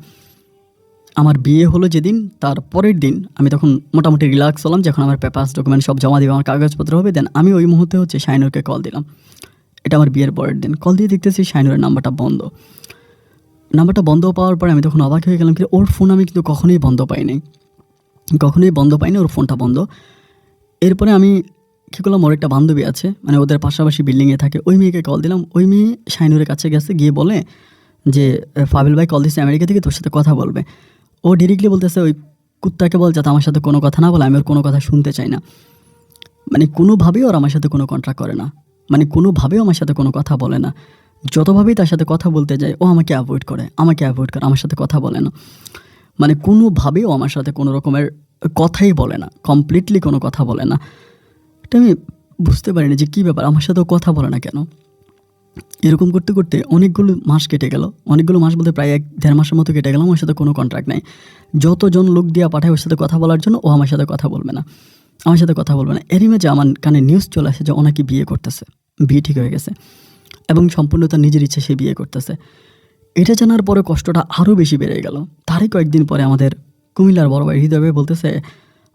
আমার বিয়ে হলো যেদিন, তার পরের দিন আমি তখন মোটামুটি রিল্যাক্স হলাম, যখন আমার পেপারস ডকুমেন্ট সব জমা দিব, আমার কাগজপত্র হবে, দেন আমি ওই মুহূর্তে হচ্ছে শাহিনুরকে কল দিলাম। এটা আমার বিয়ের পরের দিন। কল দিয়ে দেখতেছি শাহিনুরের নাম্বারটা বন্ধ। নাম্বারটা বন্ধ পাওয়ার পরে আমি তখন অবাক হয়ে গেলাম, কি ওর ফোন আমি কিন্তু কখনোই বন্ধ পাইনি, ওর ফোনটা বন্ধ। এরপরে আমি কী করলাম, ওর একটা বান্ধবী আছে, মানে ওদের পাশাপাশি বিল্ডিংয়ে থাকে, ওই মেয়েকে কল দিলাম। ওই মেয়ে শাহিনুরের কাছে গেছে, গিয়ে বলে যে ফাবিল ভাই কল দিচ্ছে আমেরিকা থেকে, তোর সাথে কথা বলবে। ও ডিরেক্টলি বলতেছে ওই কুত্তাকে বল যাতে আমার সাথে কোনো কথা না বলে, আমি ওর কোনো কথা শুনতে চাই না। মানে কোনোভাবেই ওর আমার সাথে কোনো কন্ট্রাক্ট করে না, মানে কোনোভাবেও আমার সাথে কোনো কথা বলে না। যতভাবেই তার সাথে কথা বলতে যায় ও আমাকে অ্যাভয়েড করে, আমার সাথে কথা বলে না। মানে কোনোভাবেও আমার সাথে কোনো রকমের কথাই বলে না, কমপ্লিটলি কোনো কথা বলে না। এটা আমি বুঝতে পারি না যে কী ব্যাপার, আমার সাথেও কথা বলে না কেন। এরকম করতে করতে অনেকগুলো মাস কেটে গেল, অনেকগুলো মাস বলতে প্রায় 1-1.5 মাসের মতো কেটে গেল। আমার সাথে কোনো কন্ট্রাক্ট নাই। যতজন লোক দিয়ে পাঠায় ওর সাথে কথা বলার জন্য, ও আমার সাথে কথা বলবে না, এরই মাঝে আমার কানে নিউজ চলে আসে যে ওনাকে বিয়ে করতেছে, বিয়ে ঠিক হয়ে গেছে এবং সম্পূর্ণ তার নিজের ইচ্ছে সে বিয়ে করতেছে। এটা জানার পরে কষ্টটা আরও বেশি বেড়ে গেল। তারই কয়েকদিন পরে আমাদের কুমিল্লার বড় ভাই হৃদয় ভাই বলতেছে,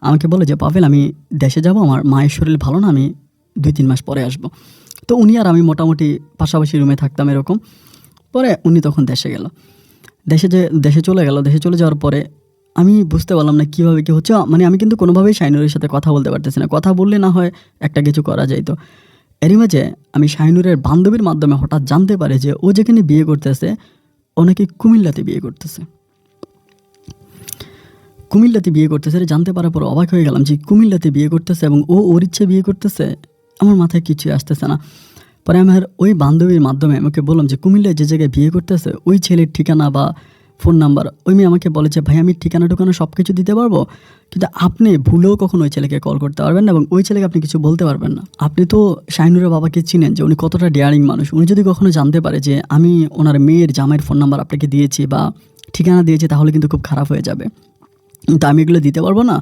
আমাকে বলে যে পাভেল আমি দেশে যাব, আমার মায়ের শরীর ভালো না, আমি 2-3 মাস পরে আসবো। তো উনি আর আমি মোটামুটি পাশাপাশি রুমে থাকতাম এরকম। পরে উনি তখন দেশে চলে গেল। দেশে চলে যাওয়ার পরে আমি বুঝতে পারলাম না কীভাবে কী হচ্ছে। মানে আমি কিন্তু কোনোভাবেই শাহিনুরের সাথে কথা বলতে পারতেছি না, কথা বললে না হয় একটা কিছু করা যাইতো। এরই মাঝে আমি শাহিনুরের বান্ধবীর মাধ্যমে হঠাৎ জানতে পারি যে ও যেখানে বিয়ে করতেছে ও নাকি কুমিল্লাতে বিয়ে করতেছে। জানতে পারার পর অবাক হয়ে গেলাম যে কুমিল্লাতে বিয়ে করতেছে এবং ও ওর ইচ্ছে বিয়ে করতেছে। আমার মাথায় কিছুই আসতেছে না। পরে আমার ওই বান্ধবীর মাধ্যমে আমাকে বললাম যে কুমিল্লায় যে জায়গায় বিয়ে করতেছে ওই ছেলের ঠিকানা বা ফোন নাম্বার। ওই মেয়ে আমাকে বলে যে ভাই আমি ঠিকানা সব কিছু দিতে পারবো, কিন্তু আপনি ভুলেও কখনো ওই ছেলেকে কল করতে পারবেন না এবং ওই ছেলেকে আপনি কিছু বলতে পারবেন না। আপনি তো শাহিনুরের বাবাকে চিনেন যে উনি কতটা ডেয়ারিং মানুষ। উনি যদি কখনো জানতে পারে যে আমি ওনার মেয়ের জামাইয়ের ফোন নাম্বার আপনাকে দিয়েছি বা ঠিকানা দিয়েছি, তাহলে কিন্তু খুব খারাপ হয়ে যাবে। কিন্তু আমি এগুলো দিতে পারবো না।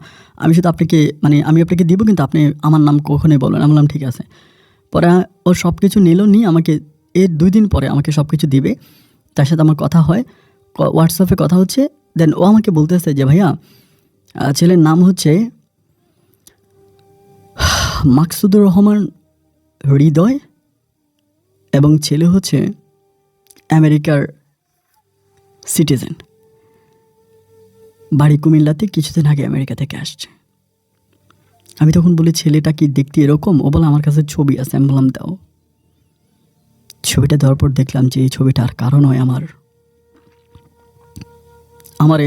আমি শুধু আপনাকে আমি আপনাকে দিব, কিন্তু আপনি আমার নাম কখনোই বলবেন। আমি বললাম ঠিক আছে। পরে ও সব কিছু নিয়ে আমাকে এর 2 দিন পরে আমাকে সব কিছু দিবে। তার সাথে আমার কথা হয়, হোয়াটসঅ্যাপে কথা হচ্ছে। দেন ও আমাকে বলতেছে যে ভাইয়া ছেলের নাম হচ্ছে মাকসুদুর রহমান হৃদয় এবং ছেলে হচ্ছে আমেরিকার সিটিজেন, বাড়ি কুমিল্লাতে, কিছুদিন আগে আমেরিকা থেকে আসছে। আমি তখন বলি ছেলেটা কি দেখতে এরকম? ও বলে আমার কাছে ছবি আছে। আমি বললাম দাও। ছবিটা দেওয়ার পর দেখলাম যে এই ছবিটার কারণ হয় আমার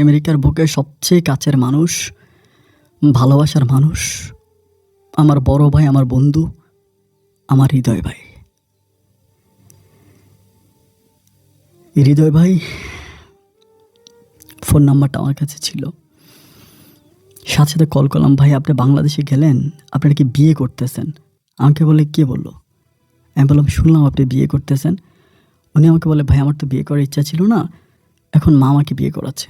আমেরিকার বুকে সবচেয়ে কাছের মানুষ, ভালোবাসার মানুষ, আমার বড় ভাই, আমার বন্ধু, আমার হৃদয় ভাই। হৃদয় ভাই ফোন নাম্বারটা আমার কাছে ছিল। সাথে সাথে কল করলাম, ভাই আপনি বাংলাদেশে গেলেন, আপনারা কি বিয়ে করতেছেন? আমাকে বলে কে বললো? আমি বললাম শুনলাম আপনি বিয়ে করতেছেন। উনি আমাকে বলে ভাই আমার তো বিয়ে করার ইচ্ছা ছিল না, এখন মা আমাকে বিয়ে করাচ্ছে।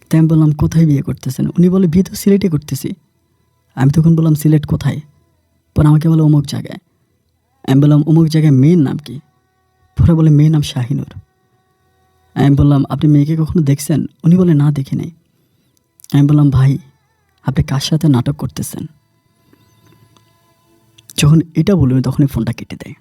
তাই আমি বললাম কোথায় বিয়ে করতেছেন? উনি বলে বিয়ে তো সিলেটে করতেছি। আমি তখন বললাম সিলেট কোথায়? পরে আমাকে বলে অমুক জায়গায়। আমি বললাম অমুক জায়গায় মেয়ের নাম কি? পরে বলে মেয়ের নাম শাহিনুর। আমি বললাম আপনি মেয়েকে কখনো দেখছেন? উনি বলে না দেখি নাই। আমি বললাম ভাই আপনি কার সাথে নাটক করতেছেন? যখন এটা বলবে তখনই ফোনটা কেটে দেয়।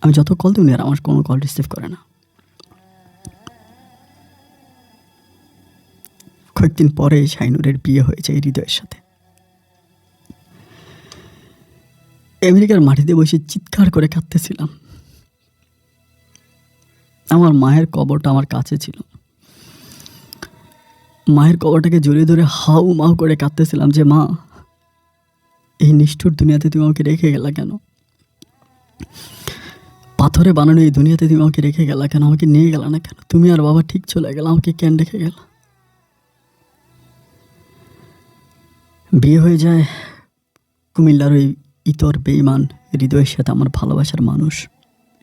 আমি যত কল দিই উনি আর আমার কোনো কল রিসিভ করে না। কয়েকদিন পরে শাহিনুরের বিয়ে হয়েছে এই হৃদয়ের সাথে। আমেরিকার মাটিতে বসে চিৎকার করে কাঁদতেছিলাম। আমার মায়ের কবরটা আমার কাছে ছিল। মায়ের কবরটাকে জড়িয়ে ধরে হাউ মাউ করে কাঁদতেছিলাম যে মা, এই নিষ্ঠুর দুনিয়াতে তুমি আমাকে রেখে গেলা কেন? পাথরে বানানো এই দুনিয়াতে তুমি আমাকে রেখে গেলা কেন? আমাকে নিয়ে গেলা না কেন? তুমি আর বাবা ঠিক চলে গেল, আমাকে কেন রেখে গেল? বিয়ে হয়ে যায় কুমিল্লার ওই ইতর বেঈমান হৃদয়ের সাথে আমার ভালোবাসার মানুষ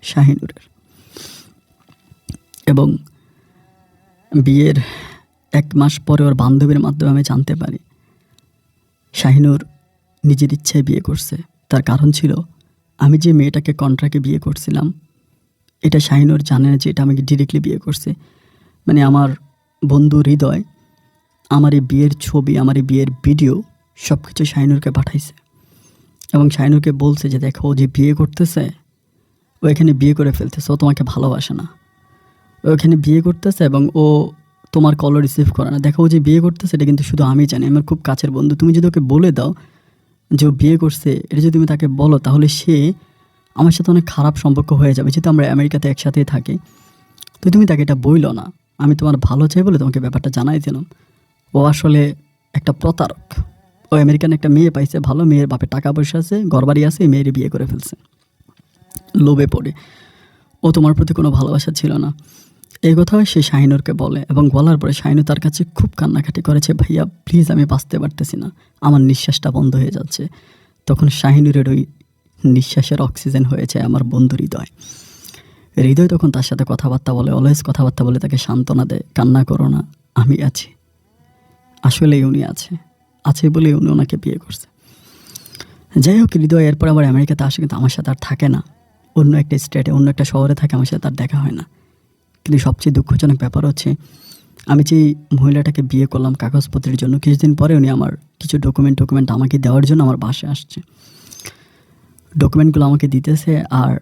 শাহিনুরের। এবং বিয়ের 1 মাস পরে ওর বান্ধবীর মাধ্যমে আমি জানতে পারি শাহিনুর নিজের ইচ্ছায় বিয়ে করছে। তার কারণ ছিল আমি যে মেয়েটাকে কন্ট্রাক্টে বিয়ে করছিলাম, এটা শাহিনুর জানে না যে এটা আমাকে ডিরেক্টলি বিয়ে করছে। মানে আমার বন্ধু হৃদয় আমার এই বিয়ের ছবি, আমার এই বিয়ের ভিডিও সব কিছু শাহিনুরকে পাঠাইছে এবং শাহিনুরকে বলছে যে দেখো ও যে বিয়ে করতেছে, ও এখানে বিয়ে করে ফেলতেছে, ও তোমাকে ভালোবাসে না, ও এখানে বিয়ে করতেছে এবং ও তোমার কলও রিসিভ করে না। দেখো ও যে বিয়ে করতেছে এটা কিন্তু শুধু আমি জানি, আমার খুব কাছের বন্ধু। তুমি যদি ওকে বলে দাও যে ও বিয়ে করছে, এটা যদি তুমি তাকে বলো তাহলে সে আমার সাথে অনেক খারাপ সম্পর্ক হয়ে যাবে, যেহেতু আমরা আমেরিকাতে একসাথেই থাকি। তো তুমি তাকে এটা বইলো না, আমি তোমার ভালো চাই বলে তোমাকে ব্যাপারটা জানাই দিলাম। ও আসলে একটা প্রতারক। ও আমেরিকান একটা মেয়ে পাইছে, ভালো মেয়ের বাপে টাকা পয়সা আছে, ঘরবাড়ি আছে, এই মেয়ের বিয়ে করে ফেলছে লোভে পড়ে। ও তোমার প্রতি কোনো ভালোবাসা ছিল না। এই কথা সে শাহিনুরকে বলে এবং বলার পরে শাহিনুর তার কাছে খুব কান্নাকাটি করেছে, ভাইয়া প্লিজ আমি বাঁচতে পারতেছি না, আমার নিঃশ্বাসটা বন্ধ হয়ে যাচ্ছে। তখন শাহিনুরের ওই নিঃশ্বাসের অক্সিজেন হয়েছে আমার বন্ধু হৃদয়। হৃদয় তখন তার সাথে কথাবার্তা বলে, অলওয়েজ কথাবার্তা বলে, তাকে সান্ত্বনা দেয়, কান্না করো না, আমি আছি। আসলেই উনি আছে বলেই উনি ওনাকে বিয়ে করছে। যাই হোক, হৃদয় এরপর আবার আমেরিকাতে আসে, কিন্তু আমার সাথে আর থাকে না। অন্য একটা স্টেটে, অন্য একটা শহরে থাকে, আমার সাথে তার দেখা হয় না। কিন্তু সবচেয়ে দুঃখজনক ব্যাপার হচ্ছে আমি যে মহিলাটাকে বিয়ে করলাম কাগজপত্রের জন্য, কিছুদিন পরে উনি আমার কিছু ডকুমেন্ট আমাকে দেওয়ার জন্য আমার বাসায় আসছে। ডকুমেন্টগুলো আমাকে দিতেছে আর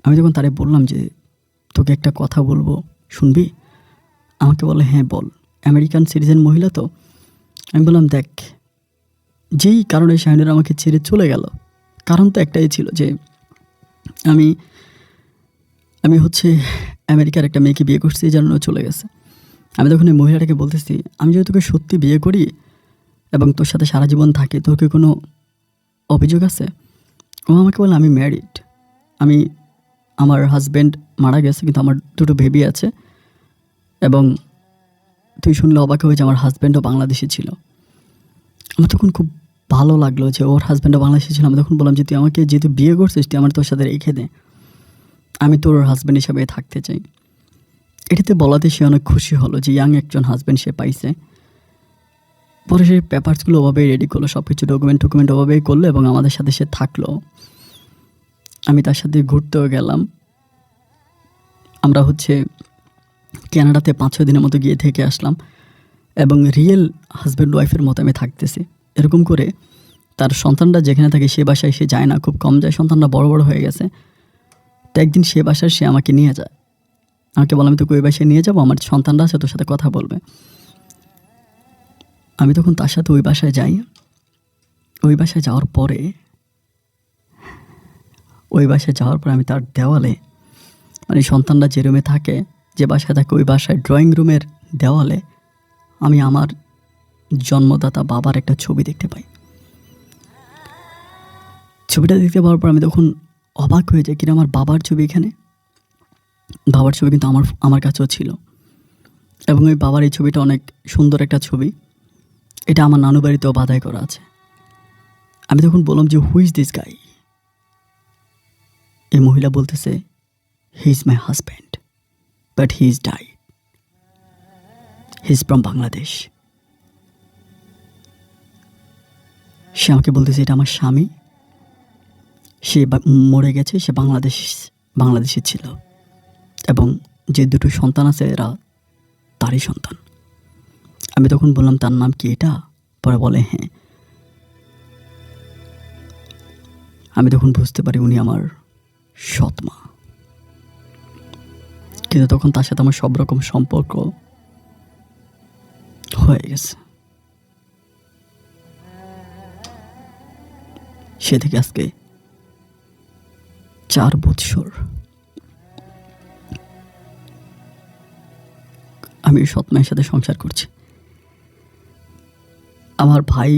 আমি যখন তারে বললাম যে তোকে একটা কথা বলবো, শুনবি? আমাকে বলে হ্যাঁ বল। আমেরিকান সিটিজেন মহিলা তো। আমি বললাম দেখ, যেই কারণে শাহিনুর আমাকে ছেড়ে চলে গেল, কারণ তো একটাই ছিল যে আমি হচ্ছে আমেরিকার একটা মেয়েকে বিয়ে করছি, এই জন্য চলে গেছে। আমি তখন এই মহিলাটাকে বলতেছি আমি যদি তোকে সত্যি বিয়ে করি এবং তোর সাথে সারা জীবন থাকি, তোর কি কোনো অভিযোগ আছে? ও আমাকে বলে আমি ম্যারিড, আমার হাজব্যান্ড মারা গেছে কিন্তু আমার 2টো বেবি আছে, এবং তুই শুনলে অবাক হয়ে যে আমার হাজব্যান্ডও বাংলাদেশি ছিল। আমার তখন খুব ভালো লাগলো যে ওর হাজব্যান্ডও বাংলাদেশি ছিল। আমি তখন বললাম যে তুই আমাকে যেহেতু বিয়ে করছিস, তুই আমার তোর সাথে রেখে দে, আমি তোর হাজব্যান্ড হিসাবে থাকতে চাই। এটাতে বলাতে সে অনেক খুশি হলো যে ইয়াং একজন হাজব্যান্ড সে পাইছে। পরে সেই পেপারসগুলো ওভাবেই রেডি করলো, সব কিছু ডকুমেন্ট ওভাবেই করলো এবং আমাদের সাথে সে থাকলো। আমি তার সাথে ঘুরতেও গেলাম। আমরা হচ্ছে কানাডাতে 5-6 দিনের মতো গিয়ে থেকে আসলাম এবং রিয়েল হাজব্যান্ড ওয়াইফের মতো আমি থাকতেছি। এরকম করে তার সন্তানরা যেখানে থাকে সে বাসায় সে যায় না, খুব কম যায়, সন্তানরা বড় বড় হয়ে গেছে। তো একদিন সে বাসায় সে আমাকে নিয়ে যায় আমাকে বললাম, আমি তোকে ওই বাসায় নিয়ে যাবো, আমার সন্তানরা আছে, তোর সাথে কথা বলবে। আমি তখন তার সাথে ওই বাসায় যাই। ওই বাসায় যাওয়ার পরে আমি তার দেওয়ালে, মানে সন্তানরা যে রুমে থাকে, যে বাসায় থাকে, ওই বাসায় ড্রয়িং রুমের দেওয়ালে আমি আমার জন্মদাতা বাবার একটা ছবি দেখতে পাই। ছবিটা দেখতে পাওয়ার পর আমি তখন অবাক হয়ে যাই, কিনা আমার বাবার ছবি এখানে। বাবার ছবি কিন্তু আমার কাছেও ছিল, এবং ওই বাবার এই ছবিটা অনেক সুন্দর একটা ছবি। এটা আমার নানু বাড়িতেও বাধাই করা আছে। আমি তখন বললাম যে, হু ইজ দিস গাই? এই মহিলা বলতেছে, he is my husband, but he is died, he is from Bangladesh. সে আমাকে বলতেছে, এটা আমার স্বামী, সে মরে গেছে, সে বাংলাদেশে ছিল, এবং যে দুটো সন্তান আছে এরা তারই সন্তান। আমি তখন বললাম, তার নাম কি এটা? পরে বলে হ্যাঁ। আমি তখন বুঝতে পারি উনি আমার সৎ মা। কিন্তু তখন তার সাথে আমার সব রকম সম্পর্ক হয়ে গেছে। সে থেকে আজকে 4 বৎসর আমি সৎ মায়ের সাথে সংসার করছি। আমার ভাই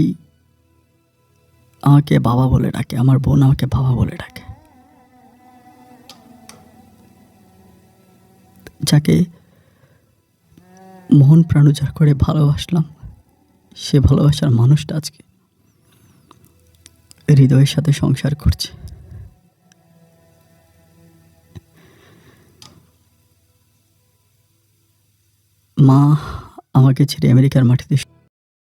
আমাকে বাবা বলে ডাকে, আমার বোন আমাকে বাবা বলে ডাকে। যাকে মন প্রাণ উজাড় করে ভালোবাসলাম, সে ভালোবাসার মানুষটা আজকে হৃদয়ের সাথে সংসার করছে। মা আমাকে ছেড়ে আমেরিকার মাটিতে